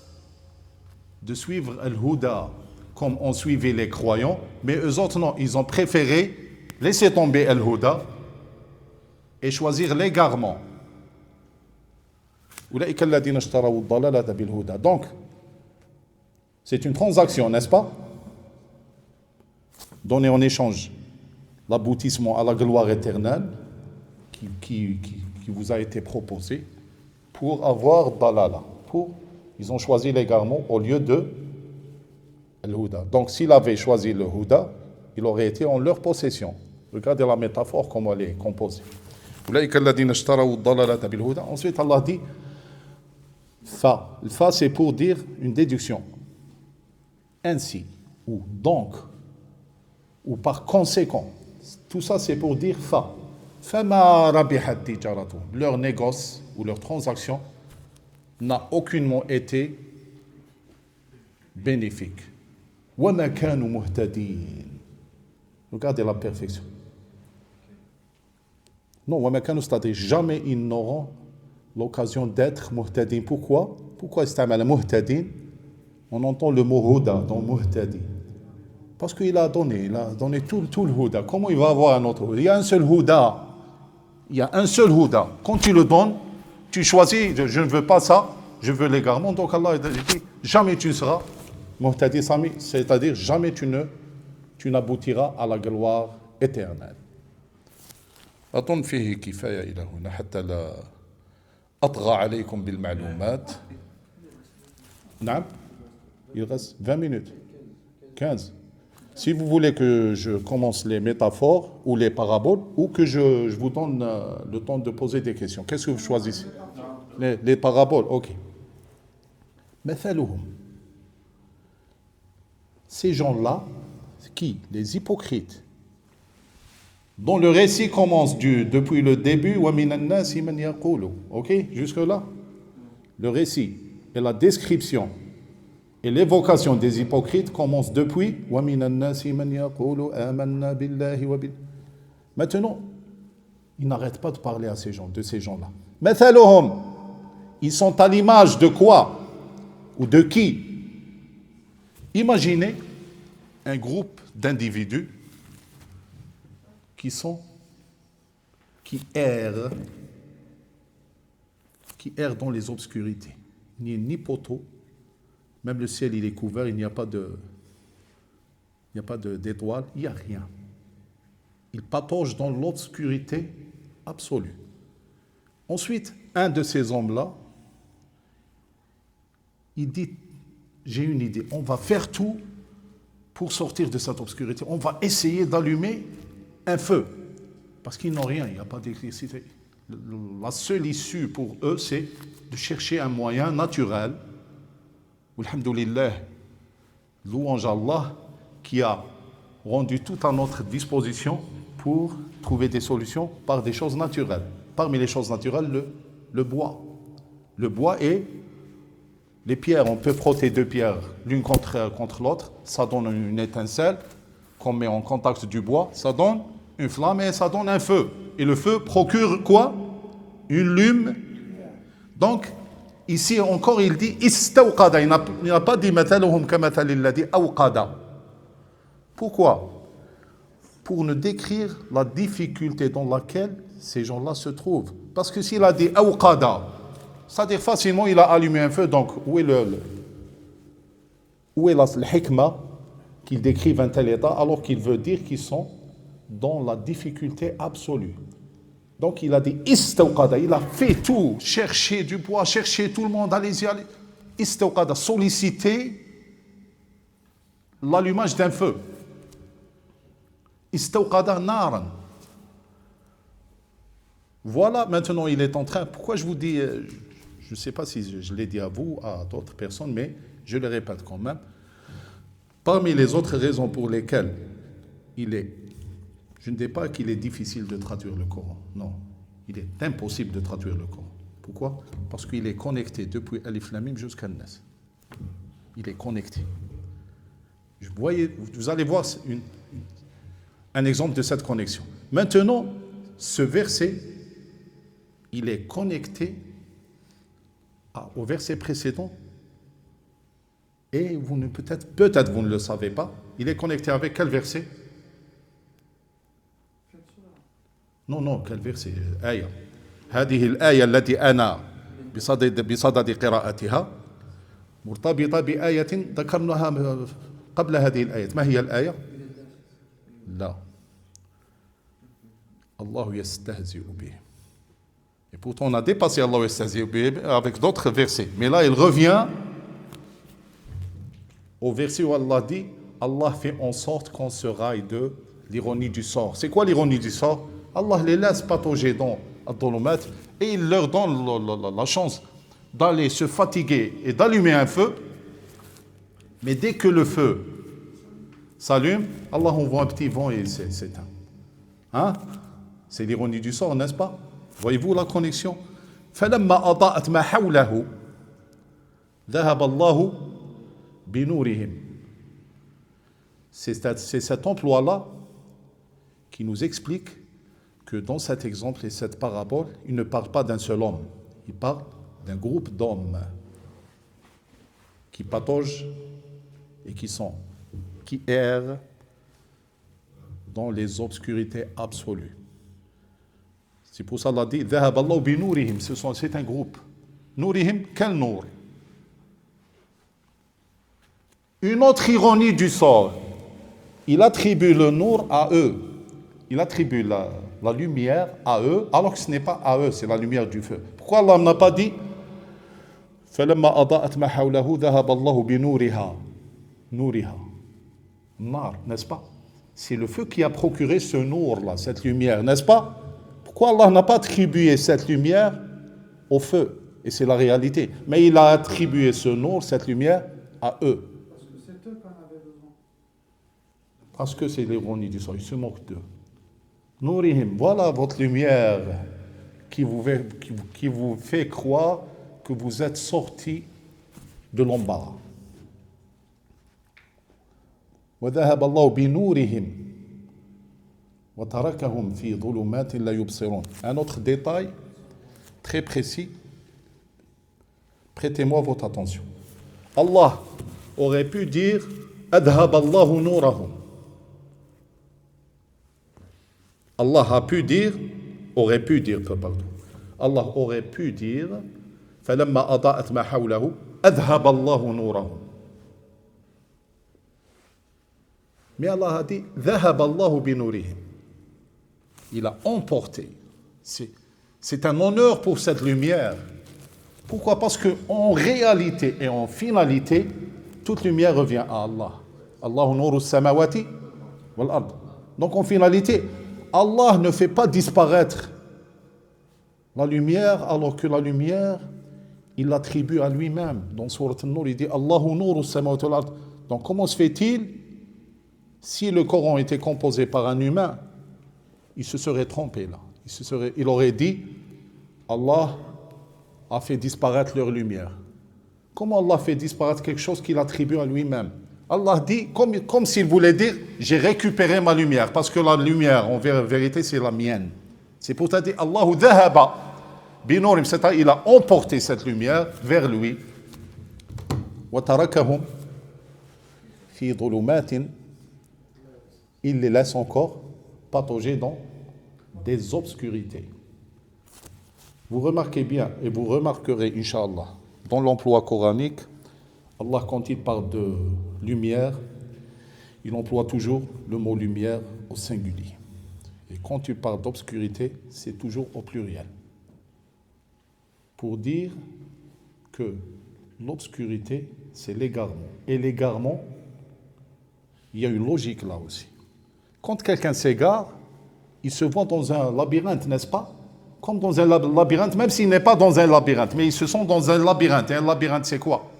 de suivre el huda comme on suivait les croyants, mais eux autres, non. Ils ont préféré laisser tomber el huda et choisir l'égarement. Donc, c'est une transaction, n'est-ce pas? Donner en échange l'aboutissement à la gloire éternelle qui vous a été proposé pour avoir dalala. Ils ont choisi l'égarement au lieu de le huda. Donc, s'il avait choisi le huda, il aurait été en leur possession. Regardez la métaphore, comment elle est composée. Ensuite, Allah dit fa. Le fa, c'est pour dire une déduction. Ainsi, ou donc, ou par conséquent. Tout ça, c'est pour dire fa. Fama rabihat tijaratu. Leur négoce ou leur transaction n'a aucunement été bénéfique. Wa ma kanu muhtadin. Regardez la perfection. Non, wa ma kanu, c'est-à-dire jamais ils n'auront l'occasion d'être muhtadin. Pourquoi? Pourquoi istamal muhtadin? On entend le mot huda dans muhtadi. Parce qu'il a donné tout le huda. Comment il va avoir un autre huda? Il y a un seul huda. Il y a un seul huda. Quand tu le donnes, tu choisis, je ne veux pas ça, je veux l'égarement. Donc Allah dit, jamais tu seras muhtadi sami, c'est-à-dire jamais tu n'aboutiras à la gloire éternelle. أظن فيه كفاية إلى هنا حتى لا أطغى عليكم بالمعلومات. نعم. Il reste 20 minutes. 15. Si vous voulez que je commence les métaphores ou les paraboles, ou que je vous donne le temps de poser des questions, qu'est-ce que vous choisissez? Les paraboles, ok. مثلهم. Ces gens-là, qui? Les hypocrites, dont le récit commence depuis le début, وَمِنَ النَّاسِ مَنْ يَقُولُ. Ok, jusque-là. Le récit et la description et l'évocation des hypocrites commence depuis وَمِنَ النَّاسِ مَنْ يَقُولُ آمَنَّا بِاللَّهِ وَبِالْ. Maintenant, il n'arrête pas de parler à ces gens, de ces gens-là. مثلهم. Ils sont à l'image de quoi? Ou de qui? Imaginez un groupe d'individus qui errent dans les obscurités. Il n'y a ni poteau, même le ciel il est couvert, il n'y a pas d'étoiles, il n'y a rien. Ils pataugent dans l'obscurité absolue. Ensuite, un de ces hommes-là, il dit, j'ai une idée, on va faire tout pour sortir de cette obscurité. On va essayer d'allumer un feu. Parce qu'ils n'ont rien, il n'y a pas d'électricité. La seule issue pour eux, c'est de chercher un moyen naturel. Alhamdulillah, louange à Allah, qui a rendu tout à notre disposition pour trouver des solutions par des choses naturelles. Parmi les choses naturelles, le bois. Le bois et les pierres. On peut frotter deux pierres l'une contre l'autre, ça donne une étincelle qu'on met en contact du bois, ça donne une flamme et ça donne un feu. Et le feu procure quoi? Une lume. Donc, ici encore, il dit istawqada. Il n'a pas dit mathaluhum kamathali alladhi awqada. Pourquoi? Pour nous décrire la difficulté dans laquelle ces gens-là se trouvent. Parce que s'il a dit awqada, c'est-à-dire facilement il a allumé un feu, donc où est le hikmah qu'il décrive un tel état alors qu'il veut dire qu'ils sont dans la difficulté absolue. Donc il a dit istawqada, il a fait tout, chercher du bois, chercher tout le monde, allez-y, allez. Istawqada, solliciter l'allumage d'un feu. Istawqada naran. Voilà, maintenant il est en train, pourquoi je vous dis, je ne sais pas si je l'ai dit à vous, à d'autres personnes, mais je le répète quand même. Parmi les autres raisons pour lesquelles je ne dis pas qu'il est difficile de traduire le Coran, non, il est impossible de traduire le Coran. Pourquoi? Parce qu'il est connecté depuis Alif Lam Mim jusqu'à Nas. Il est connecté. Vous allez voir un exemple de cette connexion. Maintenant, ce verset, il est connecté au verset précédent et peut-être vous ne le savez pas, il est connecté avec quel verset? Non, quel verset? Aya. هذه الآية التي أنا بصدد قراءتها مرتبطة بآية ذكرناها قبل هذه الآية. ما هي الآية؟ لا. الله يستهزئ به. Et pourtant, on a dépassé Allah avec d'autres versets. Mais là, il revient au verset où Allah dit Allah fait en sorte qu'on se raille de l'ironie du sort. C'est quoi l'ironie du sort? Allah les laisse patauger dans Ad-Dhulumat et il leur donne la chance d'aller se fatiguer et d'allumer un feu. Mais dès que le feu s'allume, Allah envoie un petit vent et s'éteint. Hein? C'est l'ironie du sort, n'est-ce pas? Voyez-vous la connexion? فَلَمَّا أَضَاءَتْ مَا حَوْلَهُ ذَهَبَ اللَّهُ بِنُورِهِمْ. C'est cet emploi-là qui nous explique que dans cet exemple et cette parabole, il ne parle pas d'un seul homme, il parle d'un groupe d'hommes qui pataugent et qui errent dans les obscurités absolues. C'est pour ça qu'il a dit ذهب الله بنورهم. C'est un groupe. Nourihim, quel nour? Une autre ironie du sort. Il attribue le nour à eux. Il attribue la lumière à eux, alors que ce n'est pas à eux, c'est la lumière du feu. Pourquoi Allah n'a pas dit فَلَمَّا أَضَاءَتْ مَا حَوْلَهُ ذَهَبَ اللَّهُ بِنُورِهَا نُورِهَا Nar, n'est-ce pas? C'est le feu qui a procuré ce nour-là, cette lumière, n'est-ce pas? Pourquoi Allah n'a pas attribué cette lumière au feu? Et c'est la réalité. Mais il a attribué ce nour, cette lumière, à eux. Parce que c'est eux qu'on avait besoin. Parce que c'est l'ironie du sort, ils se moquent d'eux. Nourihim, voilà votre lumière qui vous fait croire que vous êtes sortis de l'embarras. وذهب الله بنورهم وتركهم في ظلمات لا يبصرون. Un autre détail très précis, prêtez-moi votre attention. Allah aurait pu dire أذهب الله نورهم. Allah a pu dire, aurait pu dire, pardon. Allah aurait pu dire فلما أضاءت ما حوله أذهب الله نورهم. Mais Allah a dit ذهب الله بنورهم. Il a emporté. C'est un honneur pour cette lumière. Pourquoi? Parce qu'en réalité et en finalité, toute lumière revient à Allah. Allahu nuru samawati wal ard. Donc en finalité, Allah ne fait pas disparaître la lumière alors que la lumière, il l'attribue à lui-même. Dans Surat An-Nur, il dit Allahu nuru samawati wal ard. Donc comment se fait-il? Si le Coran était composé par un humain, il se serait trompé là. Il aurait dit Allah a fait disparaître leur lumière. Comment Allah fait disparaître quelque chose qu'il attribue à lui-même? Allah dit comme s'il voulait dire j'ai récupéré ma lumière, parce que la lumière en vérité c'est la mienne. C'est pour ça dire Allahu dhahaba binurim, c'est-à-dire il a emporté cette lumière vers lui. Wa tarakahum fi dhulumatin, il les laisse encore patauger dans des obscurités. Vous remarquez bien, et vous remarquerez, Inch'Allah, dans l'emploi coranique, Allah, quand il parle de lumière, il emploie toujours le mot lumière au singulier. Et quand il parle d'obscurité, c'est toujours au pluriel. Pour dire que l'obscurité, c'est l'égarement. Et l'égarement, il y a une logique là aussi. Quand quelqu'un s'égare, il se voit dans un labyrinthe, n'est-ce pas? Comme dans un labyrinthe, même s'il n'est pas dans un labyrinthe, mais ils se sont dans un labyrinthe. Et un labyrinthe, c'est quoi?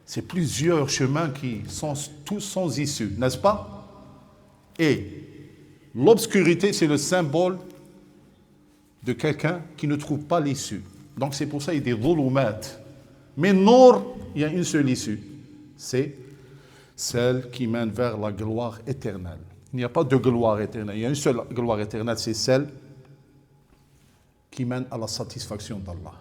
C'est plusieurs chemins qui sont tous sans issue, n'est-ce pas? Et l'obscurité, c'est le symbole de quelqu'un qui ne trouve pas l'issue. Donc c'est pour ça qu'il dit dhulumat. Mais Nour, il y a une seule issue. C'est celle qui mène vers la gloire éternelle. Il n'y a pas de gloire éternelle. Il y a une seule gloire éternelle, c'est celle qui mène à la satisfaction d'Allah.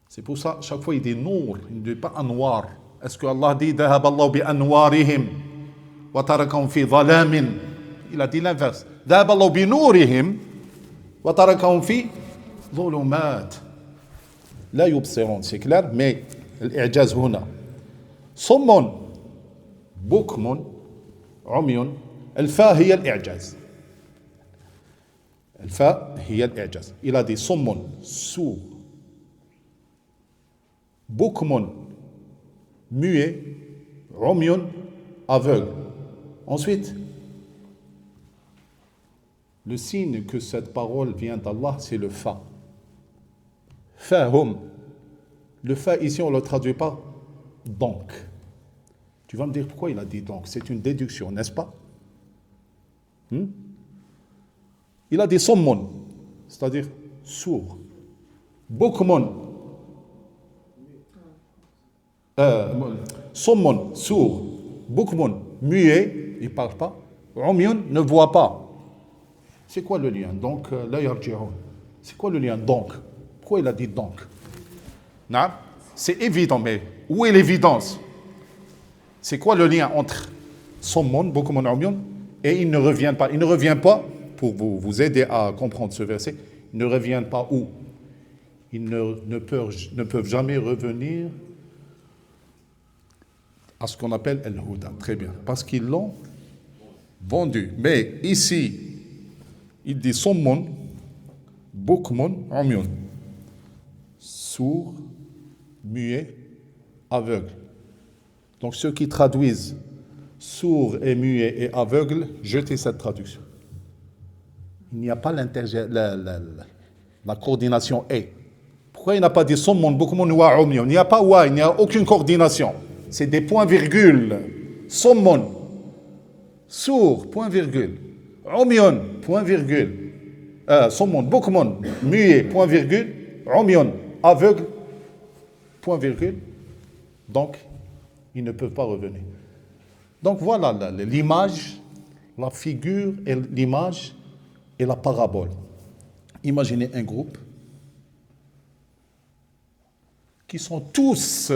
C'est pour ça, chaque fois, il dit Nour, il ne dit pas Anwar. Est-ce que Allah dit Dhahab Allah bi anwarihim wa tarakahum fi dhalamin? Il a dit l'inverse. Dhahab Allah bi nourihim wa tarakahum fi dhulumat. La yubsirun, c'est clair, mais l'ijaz huna. Sommun, bukmun, عمي الفاء هي الإعجاز. الفاء هي الإعجاز. Il a dit صم sourd, بكم muet, عمي aveugle. Ensuite, le signe que cette parole vient d'Allah, c'est le fa. Fahum. Le fa ici, on ne le traduit pas donc. Tu vas me dire pourquoi il a dit donc. C'est une déduction, n'est-ce pas? Il a dit sommun, c'est-à-dire sourd. Bukmun, sommun, sourd. Bukmun, muet, il ne parle pas. Umyun, ne voit pas. C'est quoi le lien? Donc, la yarji'un. C'est quoi le lien donc? Pourquoi il a dit donc? Non? C'est évident, mais où est l'évidence? C'est quoi le lien entre Sommun, Bukmun, Umyun et il ne revient pas? Il ne revient pas, pour vous aider à comprendre ce verset, ils ne reviennent pas où? Ils ne peuvent jamais revenir à ce qu'on appelle El-Huda. Très bien. Parce qu'ils l'ont vendu. Mais ici, Il dit sommun, bukmun, umyun. Sourd, muet, aveugle. Donc ceux qui traduisent sourd et muet et aveugle, jetez cette traduction. Il n'y a pas la coordination et. Pourquoi il n'a pas dit sommun, bukmun wa umyun? Il n'y a pas wa, il n'y a aucune coordination. C'est des points-virgules. Sommun, sourd, point-virgule. Umyun, point-virgule. Sommun, bukmun, muet, point-virgule. Umyun, aveugle, point-virgule. Donc, ils ne peuvent pas revenir. Donc voilà l'image, la figure et l'image et la parabole. Imaginez un groupe qui sont tous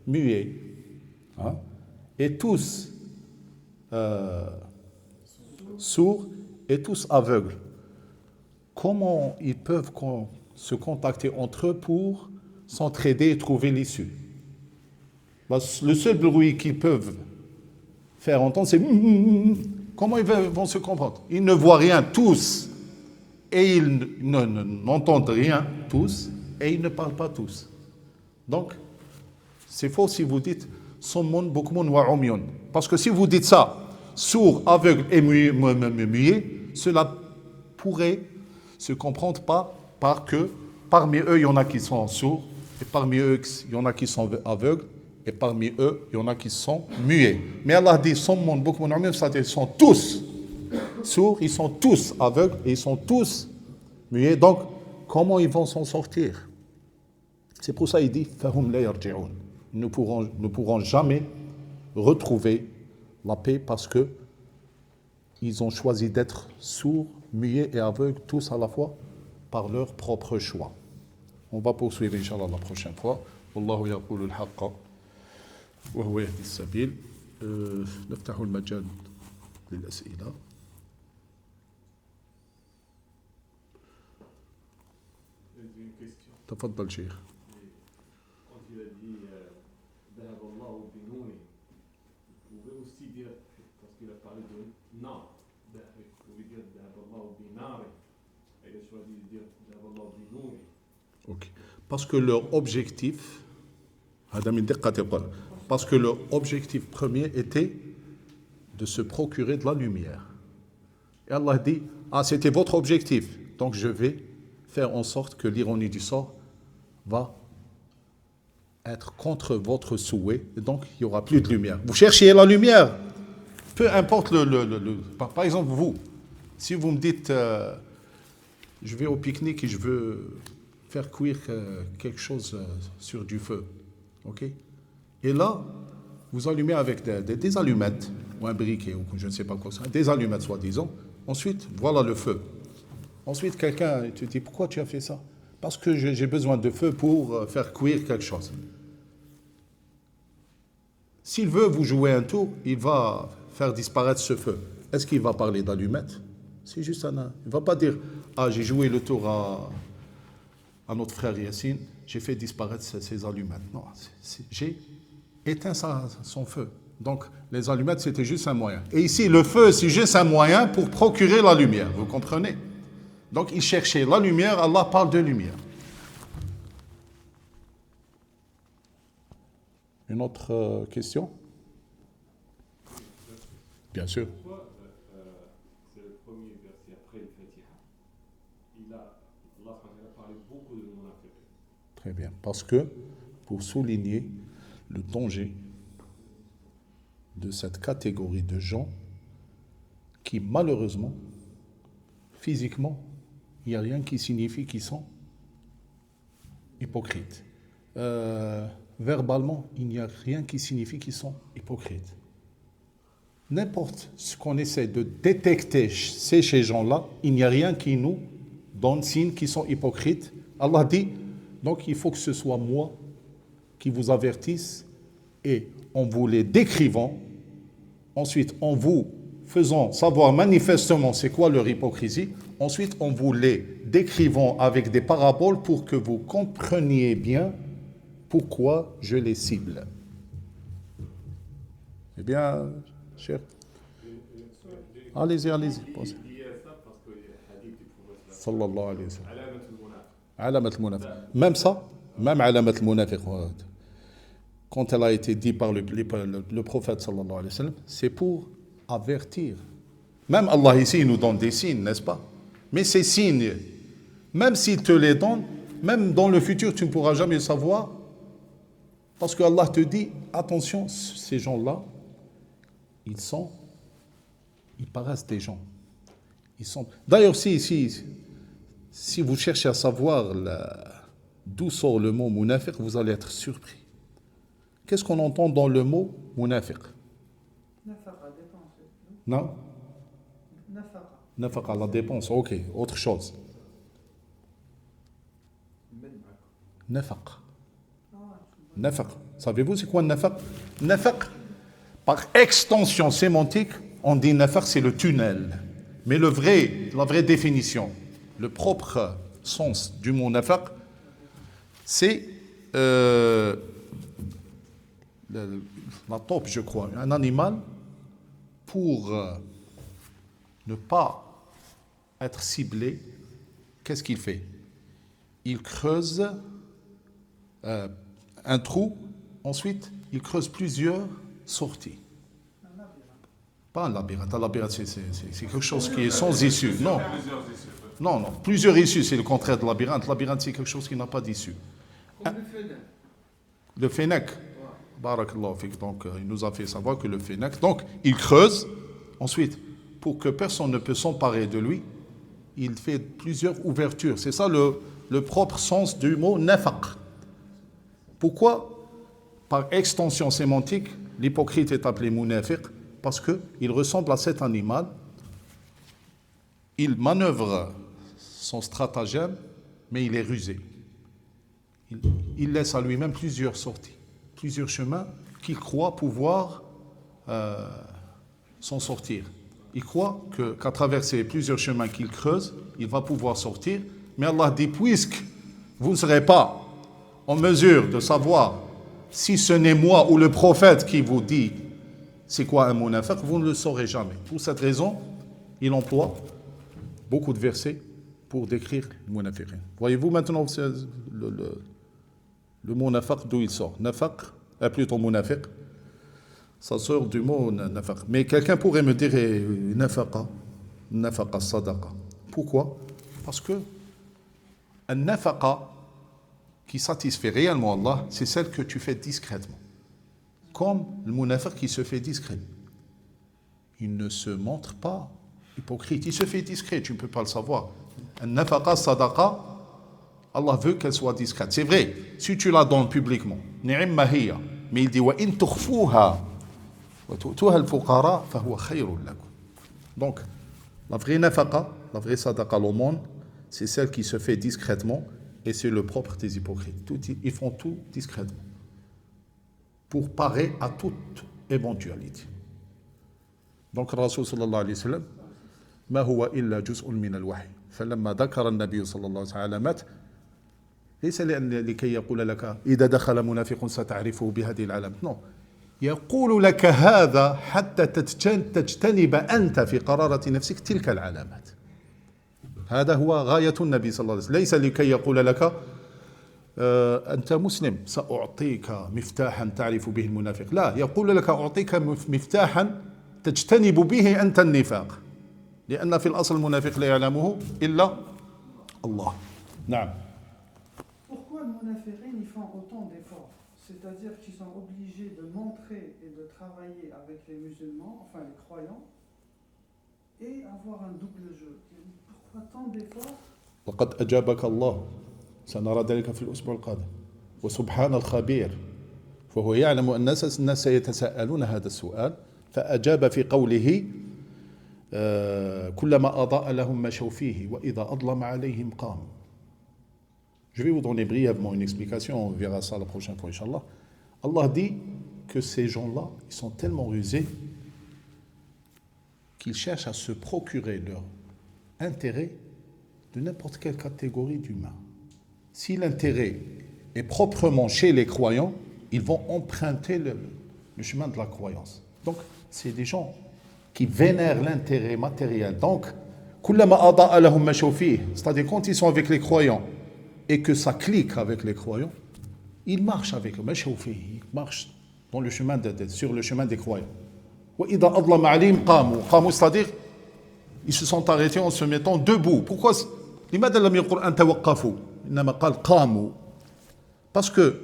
muets, hein, et tous sourds et tous aveugles. Comment ils peuvent se contacter entre eux pour s'entraider et trouver l'issue? Le seul bruit qu'ils peuvent faire entendre, c'est comment ils vont se comprendre? Ils ne voient rien tous et ils n'entendent rien tous et ils ne parlent pas tous. Donc, c'est faux si vous dites sommun, bukmun wa umyun. Parce que si vous dites ça, sourd, aveugle et muet, cela pourrait se comprendre pas par que parmi eux, il y en a qui sont sourds, et parmi eux, il y en a qui sont aveugles, et parmi eux, il y en a qui sont muets. Mais Allah dit sommun, bukmun, umyun, c'est-à-dire ils sont tous sourds, ils sont tous aveugles, et ils sont tous muets. Donc, comment ils vont s'en sortir? C'est pour ça qu'il dit fahum la yarji'un. Nous ne pourrons jamais retrouver la paix parce que ils ont choisi d'être sourds, muets et aveugles tous à la fois par leur propre choix. On va poursuivre Inch'Allah la prochaine fois. Wallahu yaqulu al-haqqa wa huwa yahdi as-sabil. نفتح المجال للأسئلة. تفضل شيخ. Quand il a dit ذهب الله بنوره, vous pouvez aussi dire, parce qu'il a parlé de nar, vous pouvez dire ذهب الله بناره. Il a choisi de dire ذهب الله بنوره. Ok. Parce que leur objectif, parce que leur objectif premier était de se procurer de la lumière. Et Allah dit, c'était votre objectif, donc je vais faire en sorte que l'ironie du sort va être contre votre souhait, et donc il n'y aura plus de lumière. Vous cherchiez la lumière, peu importe par exemple vous, si vous me dites, je vais au pique-nique et je veux faire cuire quelque chose sur du feu, ok? Et là, vous allumez avec des allumettes, ou un briquet, ou je ne sais pas quoi, des allumettes soi-disant, ensuite, voilà le feu. Ensuite, quelqu'un te dit, pourquoi tu as fait ça? Parce que j'ai besoin de feu pour faire cuire quelque chose. S'il veut vous jouer un tour, il va faire disparaître ce feu. Est-ce qu'il va parler d'allumettes? C'est juste un... Il ne va pas dire, j'ai joué le tour à notre frère Yassine, j'ai fait disparaître ses allumettes. Non, j'ai éteint son feu. Donc, les allumettes, c'était juste un moyen. Et ici, le feu, c'est juste un moyen pour procurer la lumière. Vous comprenez? Donc, il cherchait la lumière, Allah parle de lumière. Une autre question? Bien sûr. Pourquoi c'est le premier verset après le Fatiha? Allah a parlé beaucoup de munafiqin. Très bien. Parce que, pour souligner le danger de cette catégorie de gens qui, malheureusement, physiquement, il n'y a rien qui signifie qu'ils sont hypocrites. Verbalement, il n'y a rien qui signifie qu'ils sont hypocrites. N'importe ce qu'on essaie de détecter chez ces gens-là, il n'y a rien qui nous donne signe qu'ils sont hypocrites. Allah dit, donc il faut que ce soit moi qui vous avertisse et en vous les décrivant, ensuite en vous faisant savoir manifestement c'est quoi leur hypocrisie, ensuite en vous les décrivant avec des paraboles pour que vous compreniez bien pourquoi je les cible. Eh bien, cher, allez-y, posez. Il y a ça parce Sallallahu alayhi wa sallam. علامة المنافق. Alamat al-munafiq. Même ça, même alamat al-munafiq, quand elle a été dit par le prophète sallallahu alayhi wa sallam, c'est pour avertir. Même Allah ici, il nous donne des signes, n'est-ce pas? Mais ces signes, même s'il te les donne, même dans le futur, tu ne pourras jamais savoir. Parce que Allah te dit, attention, ces gens-là, ils paraissent des gens. D'ailleurs, si vous cherchez à savoir d'où sort le mot munafiq, vous allez être surpris. Qu'est-ce qu'on entend dans le mot munafiq? Nafaqa, dépenser. Non? Nafaqa. Nafaqa, la dépense, ok, autre chose. Nafaq. Nafaq. Savez-vous c'est quoi nafaq? Nafaq, par extension sémantique, on dit nafaq, c'est le tunnel. Mais la vraie définition, le propre sens du mot nafaq, c'est la taupe, je crois, un animal pour ne pas être ciblé. Qu'est-ce qu'il fait? Il creuse un trou, ensuite il creuse plusieurs sorties. Pas un labyrinthe. Un labyrinthe, c'est quelque chose qui est sans issue. Non. Non, plusieurs issues, c'est le contraire de labyrinthe. Labyrinthe, c'est quelque chose qui n'a pas d'issue. Comme le fennec. Le fennec. Barakallahu fik. Donc, il nous a fait savoir que le fennec. Donc, il creuse. Ensuite, pour que personne ne peut s'emparer de lui, il fait plusieurs ouvertures. C'est ça le propre sens du mot nafaq. Pourquoi? Par extension sémantique, l'hypocrite est appelé munafiq parce qu'il ressemble à cet animal. Il manœuvre son stratagème, mais il est rusé. Il laisse à lui-même plusieurs sorties, plusieurs chemins qu'il croit pouvoir s'en sortir. Il croit qu'à travers ces plusieurs chemins qu'il creuse, il va pouvoir sortir. Mais Allah dit, puisque vous ne serez pas en mesure de savoir si ce n'est moi ou le prophète qui vous dit c'est quoi un munafiq, vous ne le saurez jamais. Pour cette raison, il emploie beaucoup de versets pour décrire le munafiqin. Voyez-vous maintenant le mot nafaq, d'où il sort? Nafaq, plutôt munafiq, ça sort du mot nafaq. Mais quelqu'un pourrait me dire nafaqa sadaqa. Pourquoi? Parce que un nafaqa qui satisfait réellement Allah, c'est celle que tu fais discrètement. Comme le munafiq qui se fait discret. Il ne se montre pas hypocrite, il se fait discret, tu ne peux pas le savoir. Un nafaqa sadaqa, Allah veut qu'elle soit discrète. C'est vrai, si tu la donnes publiquement, ni'imma hiya, mais il dit wa in tukhfuha wa tu'tuha al-fuqara fa huwa khayrun lakum. Donc, la vraie nafaqa, la vraie sadaqa au monde, c'est celle qui se fait discrètement et c'est le propre des hypocrites. Ils font tout discrètement pour parer à toute éventualité. Donc, Rasul sallallahu alayhi wa sallam, ما هو إلا جزء من الوحي فلما ذكر النبي صلى الله عليه وسلم ليس لكي يقول لك إذا دخل منافق ستعرفه بهذه العلامة non. يقول لك هذا حتى تجتنب أنت في قرارة نفسك تلك العلامات. هذا هو غاية النبي صلى الله عليه وسلم. ليس لكي يقول لك أنت مسلم سأعطيك مفتاحا تعرف به المنافق. لا، يقول لك أعطيك مفتاحا تجتنب به أنت النفاق. لأن في الأصل المنافق لا يعلمه إلا الله. نعم. Pourquoi les munafiqin ils font autant d'efforts? C'est-à-dire qu'ils sont obligés de montrer et de travailler avec les musulmans, enfin les croyants, et avoir un double jeu. Pourquoi tant d'efforts? وقد أجابك الله سنرى ذلك في الأسبوع القادم وسبحان الخبير فهو يعلم أن الناس يتساءلون هذا السؤال فأجاب في قوله كلما أضاء لهم مشوا فيه وإذا أظلم عليهم قاموا. Je vais vous donner brièvement une explication, on verra ça la prochaine fois, Inch'Allah. Allah dit que ces gens-là, ils sont tellement rusés qu'ils cherchent à se procurer leur intérêt de n'importe quelle catégorie d'humains. Si l'intérêt est proprement chez les croyants, ils vont emprunter le chemin de la croyance. Donc, c'est des gens qui vénèrent l'intérêt matériel. Donc, C'est-à-dire quand ils sont avec les croyants et que ça clique avec les croyants, ils marchent avec eux. Ils marchent dans le chemin sur le chemin des croyants. C'est-à-dire ils se sont arrêtés en se mettant debout. Pourquoi? Parce que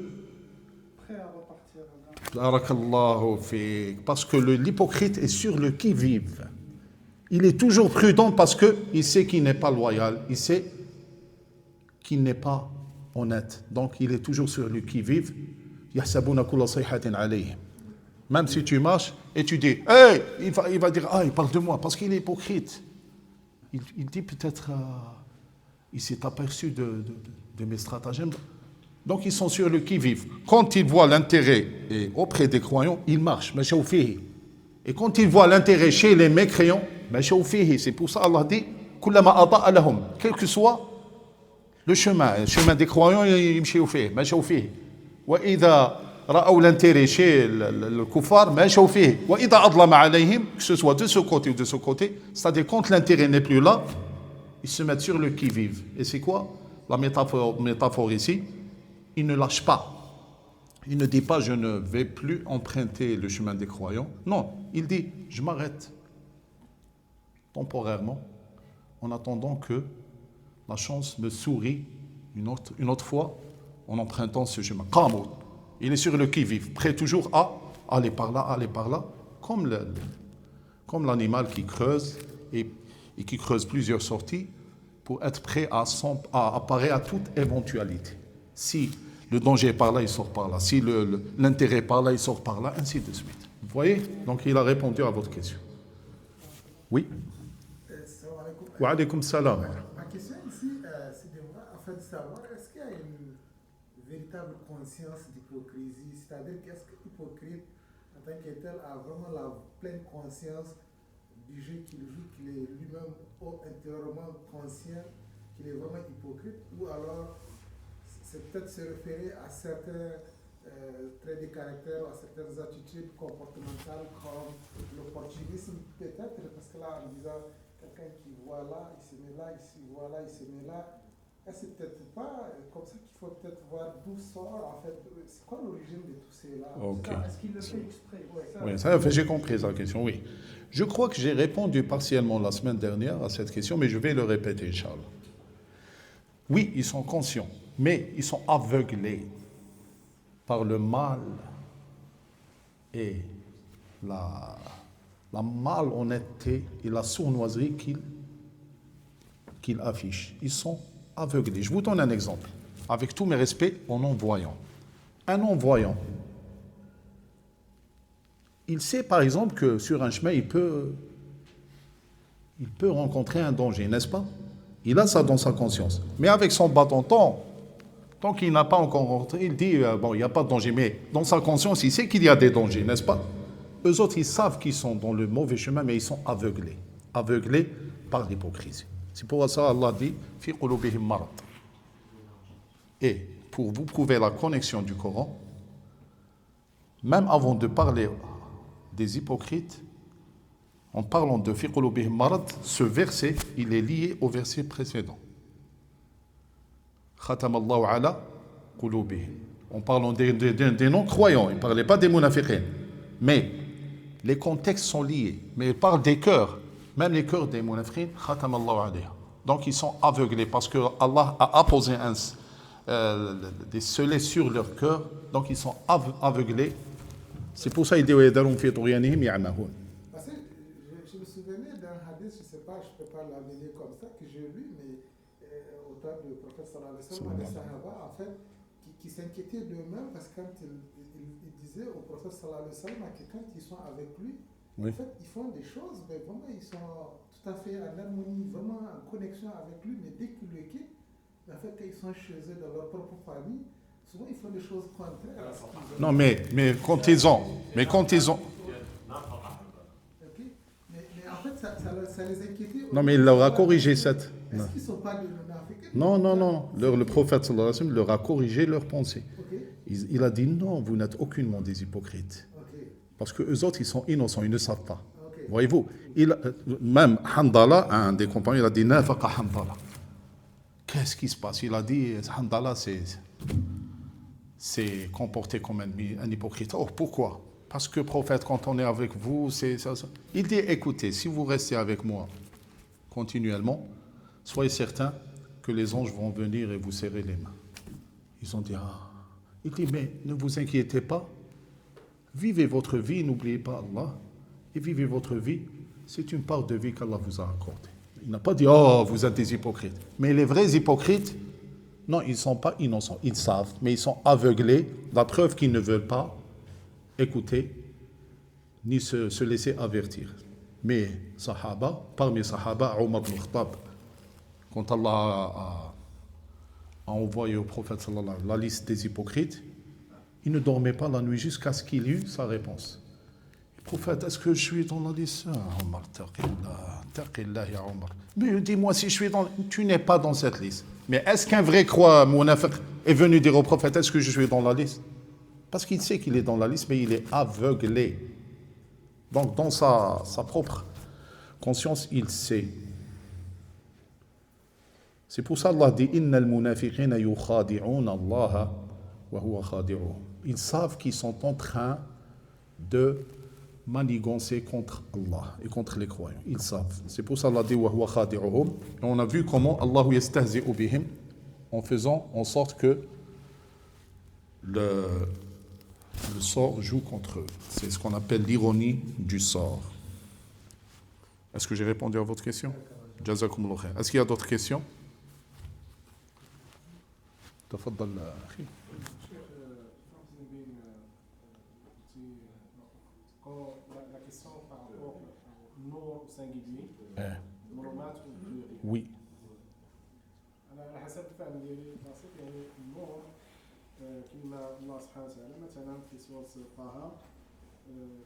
Prêt à repartir. parce que l'hypocrite est sur le qui-vive. Il est toujours prudent parce qu'il sait qu'il n'est pas loyal, il sait qu'il n'est pas honnête. Donc il est toujours sur le qui-vive. Même si tu marches et tu dis, hey, il va dire, ah, il parle de moi, parce qu'il est hypocrite. Il dit peut-être, il s'est aperçu de mes stratagèmes. Donc ils sont sur le qui-vive. Quand ils voient l'intérêt auprès des croyants, ils marchent. Et quand ils voient l'intérêt chez les mécréants, c'est pour ça Allah dit, quel que soit le chemin des croyants, ils رأوا l'intérêt chez le kuffar, que ce soit de ce côté ou de ce côté, c'est-à-dire quand l'intérêt n'est plus là, ils se mettent sur le qui-vive. Et c'est quoi la métaphore ici? Ils ne lâchent pas. Il ne dit pas je ne vais plus emprunter le chemin des croyants. Non, il dit je m'arrête temporairement en attendant que la chance me sourit une autre fois en empruntant ce chemin. Il est sur le qui-vive, prêt toujours à aller par là, comme l'animal qui creuse et qui creuse plusieurs sorties pour être prêt à apparaître à toute éventualité. Si le danger est par là, il sort par là. Si l'intérêt est par là, il sort par là, ainsi de suite. Vous voyez? Donc il a répondu à votre question. Oui? Wa alaykoum salam. Ma question ici, c'est de voir, en fait, savoir est-ce qu'il y a une véritable conscience d'hypocrisie, c'est-à-dire qu'est-ce que l'hypocrite, en tant que tel, a vraiment la pleine conscience du jeu qu'il joue, qu'il est lui-même intérieurement conscient qu'il est vraiment hypocrite, ou alors c'est peut-être se référer à certains traits de caractère, à certaines attitudes comportementales comme l'opportunisme, peut-être, parce que là, en disant quelqu'un qui voit là, il se met là, il voit là, il se met là. Est-ce que c'est peut-être pas comme ça qu'il faut peut-être voir d'où sort, en fait, c'est quoi l'origine de tout cela? Ok. Est-ce qu'il le fait exprès? Oui, ça, j'ai compris sa question, oui. Je crois que j'ai répondu partiellement la semaine dernière à cette question, mais je vais le répéter, Inch'Allah. Oui, ils sont conscients, mais ils sont aveuglés par le mal et la malhonnêteté et la sournoiserie qu'ils affichent. Ils sont aveuglés. Je vous donne un exemple, avec tous mes respects, en non-voyant. Un non-voyant, il sait par exemple que sur un chemin, il peut rencontrer un danger, n'est-ce pas? Il a ça dans sa conscience. Mais avec son bâton, tant qu'il n'a pas encore rencontré, il dit, bon, il n'y a pas de danger. Mais dans sa conscience, il sait qu'il y a des dangers, n'est-ce pas? Eux autres, ils savent qu'ils sont dans le mauvais chemin, mais ils sont aveuglés. Aveuglés par l'hypocrisie. C'est pour ça Allah dit, fi qulubihim marad. Et pour vous prouver la connexion du Coran, même avant de parler des hypocrites, en parlant de fi qulubihim marad, ce verset, il est lié au verset précédent. Khatamallahu ala qulubihim. En parlant des non-croyants, il ne parlait pas des munafiqin. Mais les contextes sont liés. Mais il parle des cœurs. Même les cœurs des munafiqin, khatamallahu alayha. Donc ils sont aveuglés parce que Allah a apposé des scellés sur leur cœur. Donc ils sont aveuglés. C'est pour ça qu'il dit وَيَدَرُهُمْ فِي طُغْيَانِهِمْ يَعْمَهُونَ. Parce que je me souvenais d'un hadith, je ne sais pas, je ne peux pas l'amener comme ça, que j'ai lu, mais au temps du prophète sallallahu alayhi wa sallam, des sahaba, en fait, qui s'inquiétaient d'eux-mêmes parce que quand il disait au prophète sallallahu alayhi wa sallam que quand ils sont avec lui, oui. En fait, ils font des choses, mais vraiment, ils sont tout à fait en harmonie, vraiment en connexion avec lui, mais dès qu'ils le quittent, en fait, quand ils sont chez eux, dans leur propre famille, souvent ils font des choses contraires à ce qu'ils ont. Non, mais quand ils ont. Okay. Mais en fait, ça les inquiétait. Non, mais il leur a corrigé cette. Est-ce qu'ils ne sont pas des munafiqin? Non. Le prophète sallallahu alayhi wa sallam leur a corrigé leur pensée. Okay. Il a dit non, vous n'êtes aucunement des hypocrites. Okay. Parce que eux autres, ils sont innocents, ils ne savent pas. Okay. Voyez-vous, même Handala, un des compagnons, il a dit Nafaqa Handala. Qu'est-ce qui se passe? Il a dit Handala, c'est comporté comme un hypocrite. Oh, pourquoi? Parce que prophète, quand on est avec vous, c'est ça. Il dit écoutez, si vous restez avec moi continuellement, soyez certains que les anges vont venir et vous serrer les mains. Ils ont dit ah. Il dit mais ne vous inquiétez pas, vivez votre vie, n'oubliez pas Allah, et vivez votre vie. C'est une part de vie qu'Allah vous a accordée. Il n'a pas dit oh vous êtes des hypocrites. Mais les vrais hypocrites, non, ils ne sont pas innocents, ils savent, mais ils sont aveuglés. La preuve qu'ils ne veulent pas écouter ni se laisser avertir. Mais Sahaba, parmi Sahaba, Omar ibn Khattab, quand Allah a envoyé au prophète sallallahu alayhi wa sallam la liste des hypocrites, il ne dormait pas la nuit jusqu'à ce qu'il eût sa réponse. Prophète, est-ce que je suis dans la liste? Omar, taqillah, ya Omar. Mais dis-moi si je suis dans... Tu n'es pas dans cette liste. Mais est-ce qu'un vrai croix, munafiq, est venu dire au prophète, est-ce que je suis dans la liste? Parce qu'il sait qu'il est dans la liste, mais il est aveuglé. Donc, dans sa propre conscience, il sait. C'est pour ça Allah dit Innal munafiqina yukhadi'una Allah wa huwa khadi'uhum. Ils savent qu'ils sont en train de manigancer contre Allah et contre les croyants. Ils savent. C'est pour ça Allah dit wa huwa khadi'uhum. Et on a vu comment Allah yastahzi'u bihim en faisant en sorte que le sort joue contre eux. C'est ce qu'on appelle l'ironie du sort. Est-ce que j'ai répondu à votre question? Jazakumullah khair. Est-ce qu'il y a d'autres questions? تفضل أخي. La question par rapport au nom singulier, monomate ou pluriel. Oui. أنا على حسب الفهم ديالي البسيط يعني النور كما الله سبحانه وتعالى مثلا في سورة طه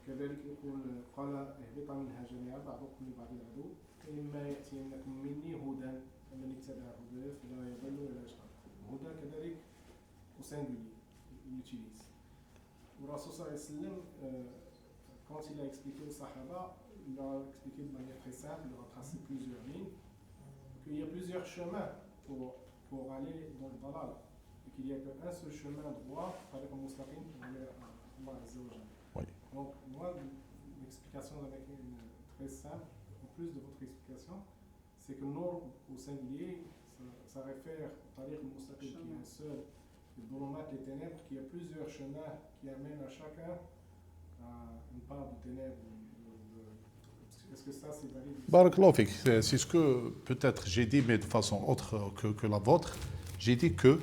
كذلك يقول قال اهبطا منها جميعا بعضكم لبعض عدو فإما يأتينكم مني هدى فمن اتبع هداي فلا يضل ولا يشقى. هدى كذلك au singulier, il l'utilise. Le Rasul sallallahu alayhi wa sallam, quand il a expliqué aux Sahaba, il leur a expliqué de manière très simple, il leur a tracé plusieurs lignes, qu'il y a plusieurs chemins pour aller dans le dalal, et qu'il n'y a qu'un seul chemin droit, avec un mustaqim, pour aller à Allah Azza wa Jalla. Oui. Donc, moi, l'explication avec une très simple, en plus de votre explication, c'est que Nour au singulier, ça réfère au tariq mustaqim qui est un seul, le Dhulumat, les ténèbres, qu'il y a plusieurs chemins qui amènent à chacun à une part de ténèbres. Est-ce que ça c'est valide? Barakallahu fik. C'est ce que peut-être j'ai dit, mais de façon autre que la vôtre. J'ai dit que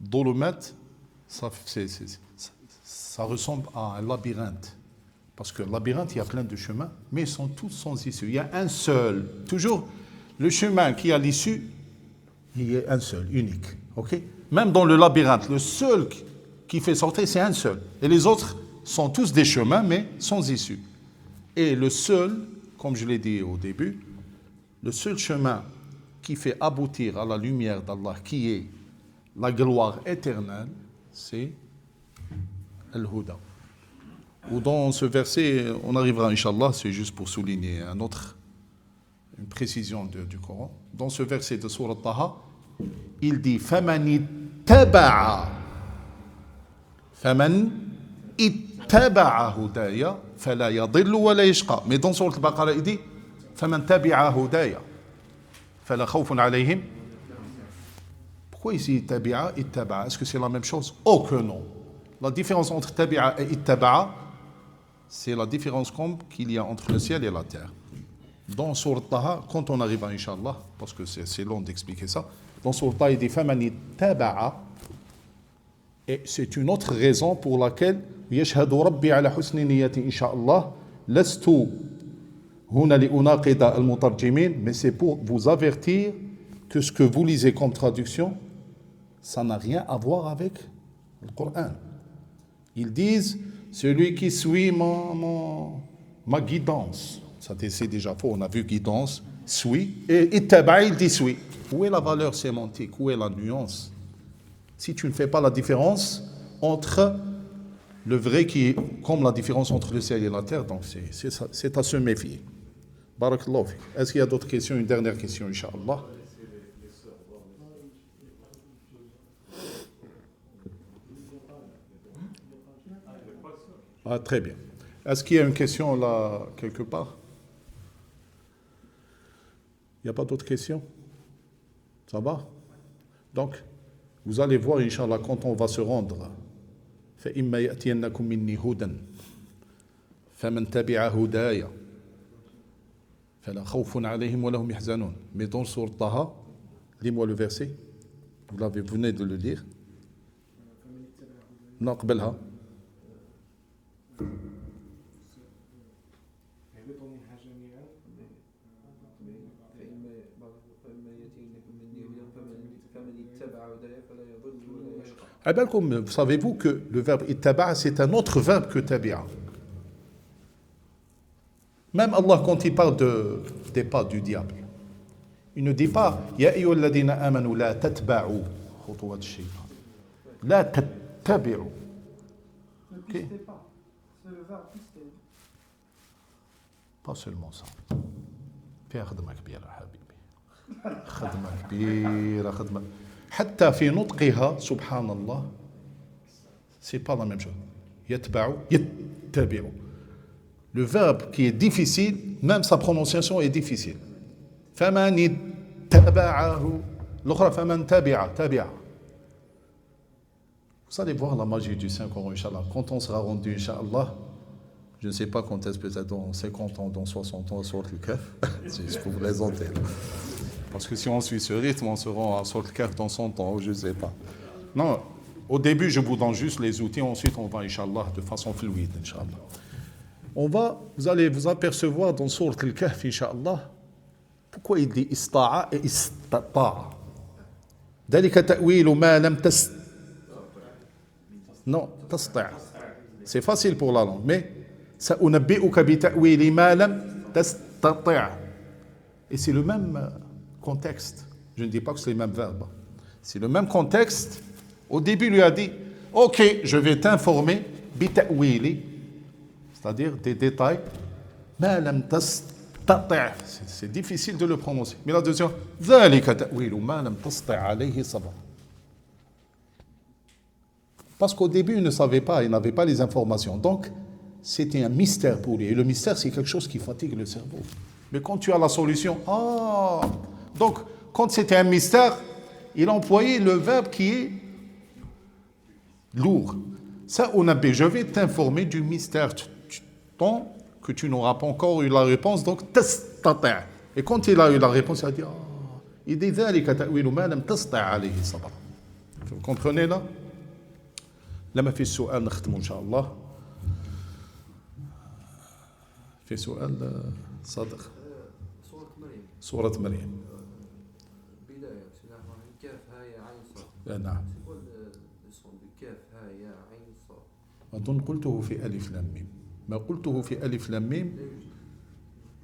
Dhulumat, ça ressemble à un labyrinthe. Parce que labyrinthe, il y a plein de chemins, mais ils sont tous sans issue. Il y a un seul. Toujours, le chemin qui a l'issue, il y a un seul, unique. Ok? Même dans le labyrinthe, le seul qui fait sortir, c'est un seul. Et les autres sont tous des chemins, mais sans issue. Et le seul, comme je l'ai dit au début, le seul chemin qui fait aboutir à la lumière d'Allah, qui est la gloire éternelle, c'est Al-Huda. Ou dans ce verset, on arrivera, Inch'Allah, c'est juste pour souligner une précision du Coran. Dans ce verset de Surah Taha, il dit فَمَنِ اتَّبَعَ هُدَايَ فَلَا يَضِلُّ وَلَا يَشْقَى. Mais dans Surah Al-Baqarah, il dit فَمَنْ تَبِعَ هُدَايَ فَلَا خَوْفٌ عَلَيْهِمْ. Pourquoi ici tabi'a et taba'a? Est-ce que c'est la même chose? Oh que non. La différence entre tabi'a et ittaba'a, c'est la différence qu'il y a entre le ciel et la terre. Dans Surah Taha, quand on arrive à Inch'Allah, parce que c'est long d'expliquer ça, dans Surah Taha, il dit فَمَنِ اتَّبَعَ. Et c'est une autre raison pour laquelle يَشْهَدُ رَبِّي عَلَى حُسْنِ نِيَّةٍ إِنْ شاء الله لَسْتُ هُنَا لِأُنَاقِضَ الْمُتَرْجِمِينَ. Mais c'est pour vous avertir que ce que vous lisez comme traduction, ça n'a rien à voir avec le Coran. Ils disent, celui qui suit ma guidance, ça c'est déjà faux, on a vu guidance, suit, et ittaba, il dit suit. Où est la valeur sémantique? Où est la nuance? Si tu ne fais pas la différence entre Le vrai qui est comme la différence entre le ciel et la terre, donc c'est à se méfier. Barakallahu fik. Est-ce qu'il y a d'autres questions? Une dernière question, Inch'Allah. Ah, très bien. Est-ce qu'il y a une question là, quelque part? Il n'y a pas d'autres questions? Ça va? Donc, vous allez voir, Inch'Allah, quand on va se rendre. فإما يأتينكم مني هدى فمن تبع هدايا فلا خوف عليهم ولا هم يحزنون. Mais dans Sourate Taha, lis-moi le verset. Vous venez de le lire. Non, قبلها. Savez-vous que le verbe ittaba, c'est un autre verbe que tabi'a. Même Allah, quand il parle des pas du diable, il ne dit pas Ya ayyuhalladhina amanu la tatba'u khutuwat ash-shaytan. La tattabi'u. Ne pistez pas. C'est le verbe pister. Pas seulement ça. فيها خدمة كبيرة حبيبي. خدمة كبيرة خدمة. حتى في نطقها سبحان الله c'est pas la même chose. يتبع يتبع. Le verbe qui est difficile, même sa prononciation est difficile. فمن اتبعه. الأخرى فمن تبع. Vous allez voir la magie du Saint-Coran, Inch'Allah. Quand on sera rendu, Inch'Allah, je ne sais pas quand est-ce, peut-être dans 50 ans, dans 60 ans, sur le Kahf. C'est pour vous plaisanter. Parce que si on suit ce rythme, on se rend sur le Kahf dans 100 ans, je ne sais pas. Non, au début, je vous donne juste les outils, ensuite on va, Inch'Allah, de façon fluide, Inch'Allah. Vous allez vous apercevoir dans Sourate Al-Kahf, Inch'Allah, pourquoi il dit ista'a et istata'a. Dalika ta'wilu ma lam Non, tast'a'. C'est facile pour la langue, mais sa'unabbi'uka bi ta'wili ma lam tastati'. Et c'est le même contexte. Je ne dis pas que c'est les mêmes verbes. C'est le même contexte. Au début, il lui a dit ok, je vais t'informer bi ta'wili, c'est-à-dire des détails. Ma lam tastati'. C'est difficile de le prononcer. Mais la deuxième, dhalika ta'wilu ma lam tastati' alayhi sabr. Parce qu'au début, il ne savait pas, il n'avait pas les informations. Donc, c'était un mystère pour lui. Et le mystère, c'est quelque chose qui fatigue le cerveau. Mais quand tu as la solution, donc, quand c'était un mystère, il employait le verbe qui est lourd. Ça, je vais t'informer du mystère tant que tu n'auras pas encore eu la réponse. Donc, tastati'. Et quand il a eu la réponse, il a dit, il dit, dhalika ta'wilu ma lam tastati' alayhi sabr. Vous comprenez là? لما في السؤال نختم إن شاء الله. في سؤال صادق. سورة مريم. بداية كاف ها يا عين صاد. نعم. كاف ها يا عين صاد. أظن قلته في ألف لام ميم. ما قلته في ألف لام ميم.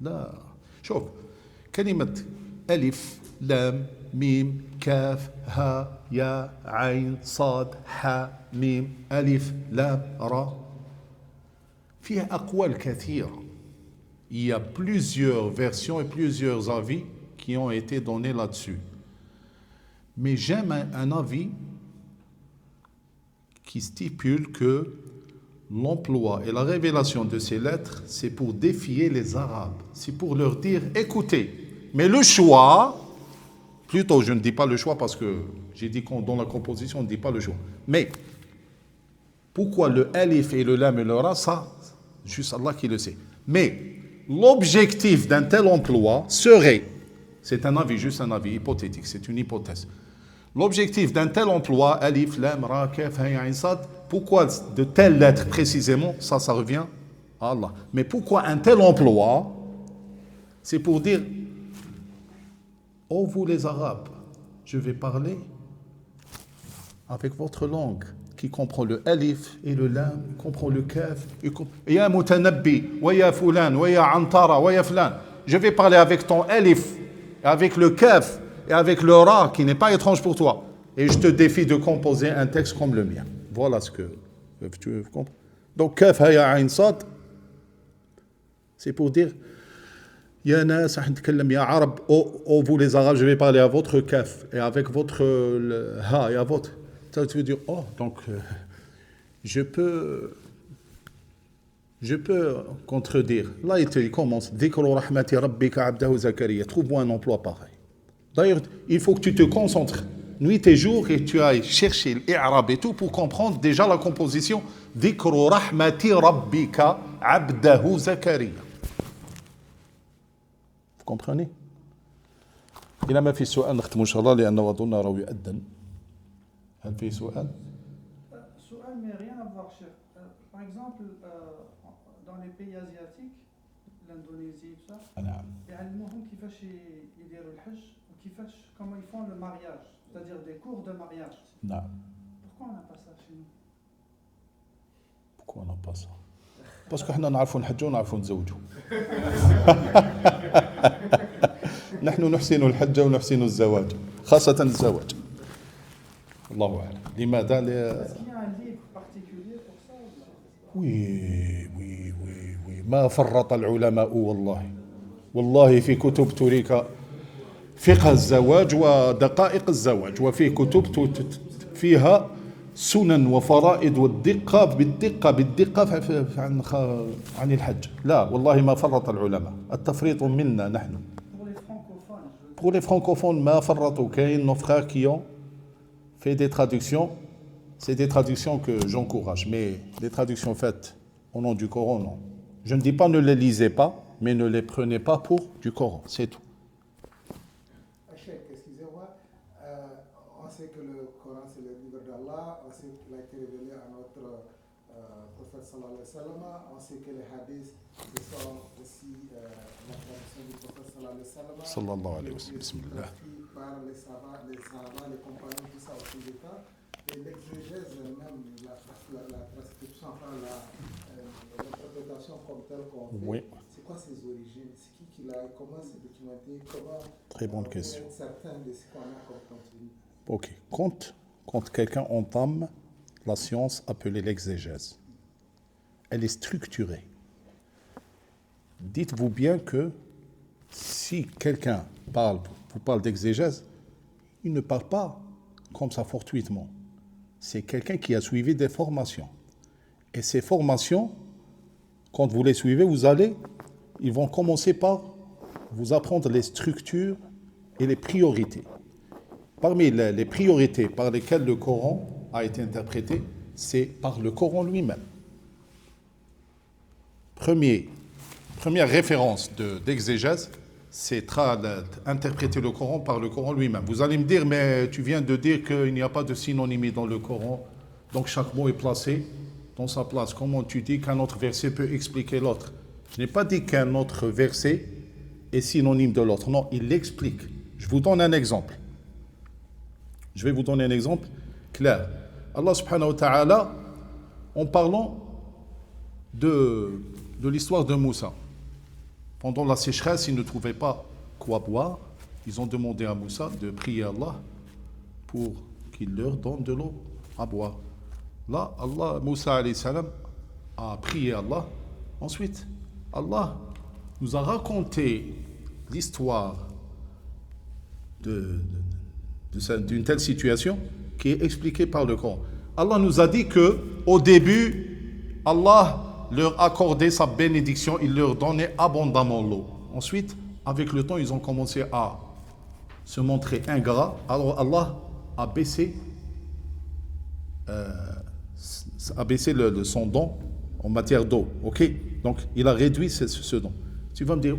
لا. شوف كلمة ألف لام ميم كاف ها يا عين صاد ح ميم ألف لام را فيها أقوال كثيرة. Il y a plusieurs versions et plusieurs avis qui ont été donnés là-dessus. Mais j'aime un avis qui stipule que l'emploi et la révélation de ces lettres, c'est pour défier les Arabes. C'est pour leur dire, écoutez, mais le choix, plutôt je ne dis pas le choix parce que j'ai dit qu'on dans la composition on ne dit pas le choix. Mais pourquoi le alif et le lam et le ra, ça, juste Allah qui le sait. Mais l'objectif d'un tel emploi serait, c'est un avis, juste un avis hypothétique, c'est une hypothèse. L'objectif d'un tel emploi, alif, lam, ra, kaf, ha, ayn, sad, pourquoi de telles lettres précisément, ça revient à Allah. Mais pourquoi un tel emploi? C'est pour dire, oh vous les Arabes, je vais parler avec votre langue, qui comprend le alif et le lam, comprend le kaf, ya mutanabbi, wa ya fulan, wa ya antara, wa ya fulan. Je vais parler avec ton alif, avec le kaf, et avec le ra, qui n'est pas étrange pour toi. Et je te défie de composer un texte comme le mien. Voilà ce que tu comprends. Donc, kaf haya ayn sad, c'est pour dire, ya nas, نتكلم ya arab, oh vous les arabes, je vais parler à votre kaf, et avec votre ha, et à votre. Ça veut dire, oh, donc, je peux contredire. Là, il commence, dhikru rahmati rabbika abdahu Zakaria. Trouve-moi un emploi pareil. D'ailleurs, il faut que tu te concentres nuit et jour et tu ailles chercher l'Arab et tout pour comprendre déjà la composition. Dhikru rahmati rabbika abdahu Zakaria. Vous comprenez? إلى ما في سؤال نختم إن شاء الله لأنه أظن راهو يؤذن. هل في سؤال؟ سؤال mais rien à voir, cher. Par exemple, dans les pays asiatiques, l'Indonésie, tout ça, نعم. يعلموهم كيفاش يديروا الحج وكيفاش comment ils font le mariage, c'est-à-dire des cours de mariage. نعم. Pourquoi on n'a pas ça chez nous? Pourquoi on n'a pas ça? Parce que احنا نعرفوا نحجوا ونعرفوا نتزوجوا. نحن نحسن الحج ونحسن الزواج، خاصة الزواج. الله أعلم. لماذا؟ Est-ce qu'il y a un livre particulier pour ça ou pas? وي ما فرط العلماء والله في كتب تريك فقه الزواج ودقائق الزواج، وفي كتب فيها سنن وفرائض والدقة بالدقة عن الحج. لا والله ما فرط العلماء، التفريط منا نحن. Pour les francophones, ما فرطوا. كاين nos frères qui ont fait des traductions. C'est des traductions que j'encourage, mais les traductions faites au nom du Coran, non. Je ne dis pas ne les lisez pas, mais ne les prenez pas pour du Coran, c'est tout. Cheikh, excusez-moi, on sait que le Coran c'est le livre d'Allah, on sait qu'il a été révélé à notre prophète sallallahu alayhi wa sallam, on sait que les hadiths ce sont aussi la tradition du prophète sallallahu alayhi wa sallam. Sallallahu alayhi wa sallam, bismillah. Par les sahaba, les compagnons, tout ça aussi du temps. Et l'exégèse même, la transcription, enfin l'interprétation comme telle qu'on fait, Oui. c'est quoi ses origines? C'est qui l'a, comment c'est documenté? Comment Très bonne question. être certain de ce qu'on a comme contenu? Ok. Quand quelqu'un entame la science appelée l'exégèse, elle est structurée. Dites-vous bien que si quelqu'un vous parle d'exégèse, il ne parle pas comme ça fortuitement. C'est quelqu'un qui a suivi des formations. Et ces formations, quand vous les suivez, ils vont commencer par vous apprendre les structures et les priorités. Parmi les priorités par lesquelles le Coran a été interprété, c'est par le Coran lui-même. Première référence d'exégèse, c'est interpréter le Coran par le Coran lui-même. Vous allez me dire, mais tu viens de dire qu'il n'y a pas de synonymie dans le Coran, donc chaque mot est placé dans sa place. Comment tu dis qu'un autre verset peut expliquer l'autre? Je n'ai pas dit qu'un autre verset est synonyme de l'autre. Non, il l'explique. Je vous donne un exemple. Je vais vous donner un exemple clair. Allah subhanahu wa ta'ala, en parlant de l'histoire de Moussa, pendant la sécheresse, ils ne trouvaient pas quoi boire. Ils ont demandé à Moussa de prier Allah pour qu'il leur donne de l'eau à boire. Là, Moussa alayhi salam a prié Allah. Ensuite, Allah nous a raconté l'histoire d'une telle situation qui est expliquée par le Coran. Allah nous a dit que au début, Allah leur accordait sa bénédiction, il leur donnait abondamment l'eau. Ensuite, avec le temps, ils ont commencé à se montrer ingrats. Alors Allah a baissé son don en matière d'eau. Ok? Donc, il a réduit ce don. Tu vas me dire,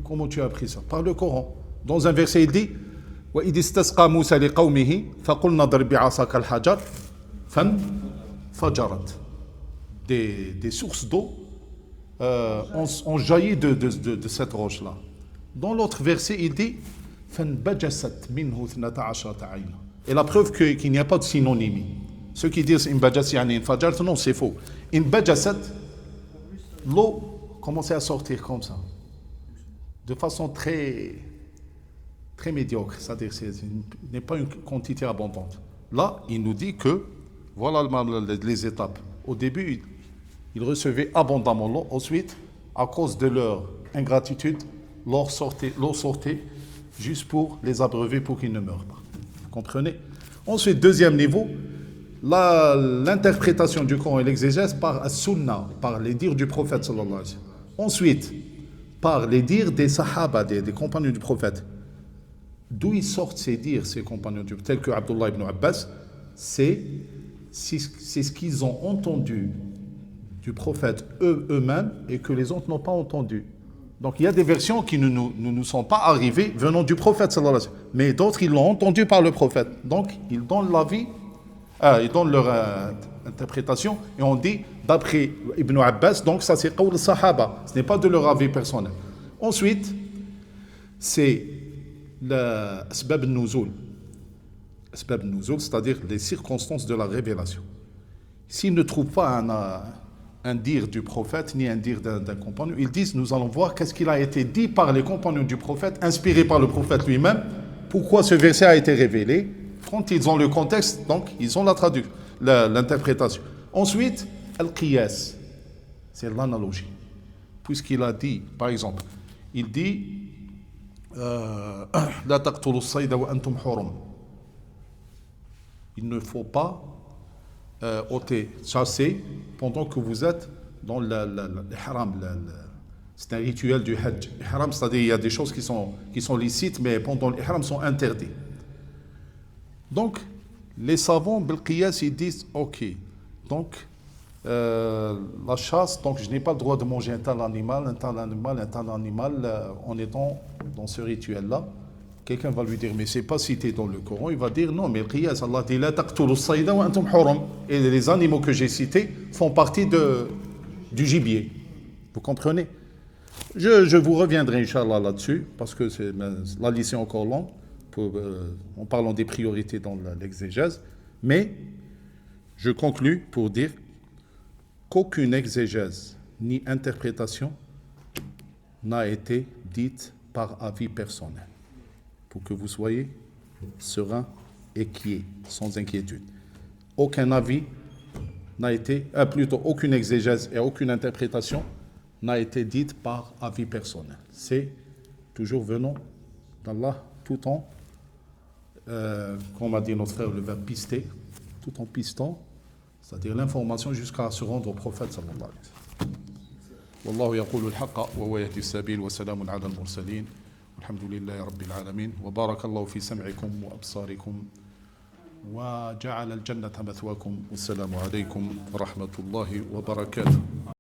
comment tu as appris ça? Par le Coran. Dans un verset, il dit وَإِذِ اسْتَسْقَى مُوسَى لِقَوْمِهِ فَقُلْنَا اضْرِبْ بِعَصَاكَ الْحَجَرَ فَانْفَجَرَتْ. Des sources d'eau ont jailli de cette roche-là. Dans l'autre verset, il dit فَانْبَجَسَتْ مِنْهُ 12 عَيْنًا. Et la preuve qu'il n'y a pas de synonymie. Ceux qui disent inbajas yani infajar, non, c'est faux. Inbajasat, l'eau commençait à sortir comme ça, de façon très, très médiocre, c'est-à-dire ce n'est pas une quantité abondante. Là, il nous dit que voilà les étapes. Au début, Ils recevaient abondamment l'eau. Ensuite, à cause de leur ingratitude, l'eau sortait juste pour les abreuver pour qu'ils ne meurent pas. Vous comprenez? Ensuite, deuxième niveau, l'interprétation du Coran et l'exégèse par as-sunnah, par les dires du prophète sallallahu alayhi wa sallam. Ensuite, par les dires des sahaba, des compagnons du prophète. D'où ils sortent ces dires, ces compagnons du prophète, tels que Abdullah ibn Abbas, c'est ce qu'ils ont entendu du prophète eux-mêmes et que les autres n'ont pas entendu. Donc il y a des versions qui ne nous sont pas arrivées venant du prophète sallallahu alayhi wa sallam, mais d'autres ils l'ont entendu par le prophète. Donc ils donnent l'avis, ils donnent leur interprétation et on dit d'après Ibn Abbas, donc ça c'est qawl sahaba, ce n'est pas de leur avis personnel. Ensuite, c'est le asbab nuzul, c'est-à-dire les circonstances de la révélation. S'ils ne trouvent pas un dire du prophète ni un dire d'un compagnon, ils disent nous allons voir qu'est-ce qu'il a été dit par les compagnons du prophète, inspiré par le prophète lui-même, pourquoi ce verset a été révélé. Quand ils ont le contexte, donc ils ont l'interprétation. Ensuite, al-qiyas, c'est l'analogie. Puisqu'il a dit, par exemple, il dit la taqtulu as-sayda wa antum hurum. Il ne faut pas ôter, chasser pendant que vous êtes dans l'ihram. C'est un rituel du hajj. Ihram, c'est-à-dire il y a des choses qui sont licites, mais pendant l'ihram sont interdites. Donc, les savants, Bilqiyas, ils disent, ok, donc, la chasse, donc je n'ai pas le droit de manger un tel animal, en étant dans ce rituel-là. Quelqu'un va lui dire, mais c'est pas cité dans le Coran. Il va dire, non, mais le qiyas, Allah dit, la taqtulu as-sayda wa antum hurum. Et les animaux que j'ai cités font partie du gibier. Vous comprenez? Je vous reviendrai, Inch'Allah, là-dessus, parce que la liste est encore longue, en parlant des priorités dans l'exégèse. Mais, je conclus pour dire qu'aucune exégèse ni interprétation n'a été dite par avis personnel. Pour que vous soyez serein et quiet, sans inquiétude. Aucun avis n'a été, aucune exégèse et aucune interprétation n'a été dite par avis personnel. C'est toujours venant d'Allah, tout en, comme a dit notre frère, le verbe pister, tout en pistant, c'est-à-dire l'information jusqu'à se rendre au prophète sallallahu alayhi wa sallam. Wallahu yaqulu al-haqqa wa huwa yahdi as-sabil wa salamun ala al-mursalin. الحمد لله رب العالمين وبارك الله في سمعكم وأبصاركم وجعل الجنة مثواكم والسلام عليكم ورحمة الله وبركاته.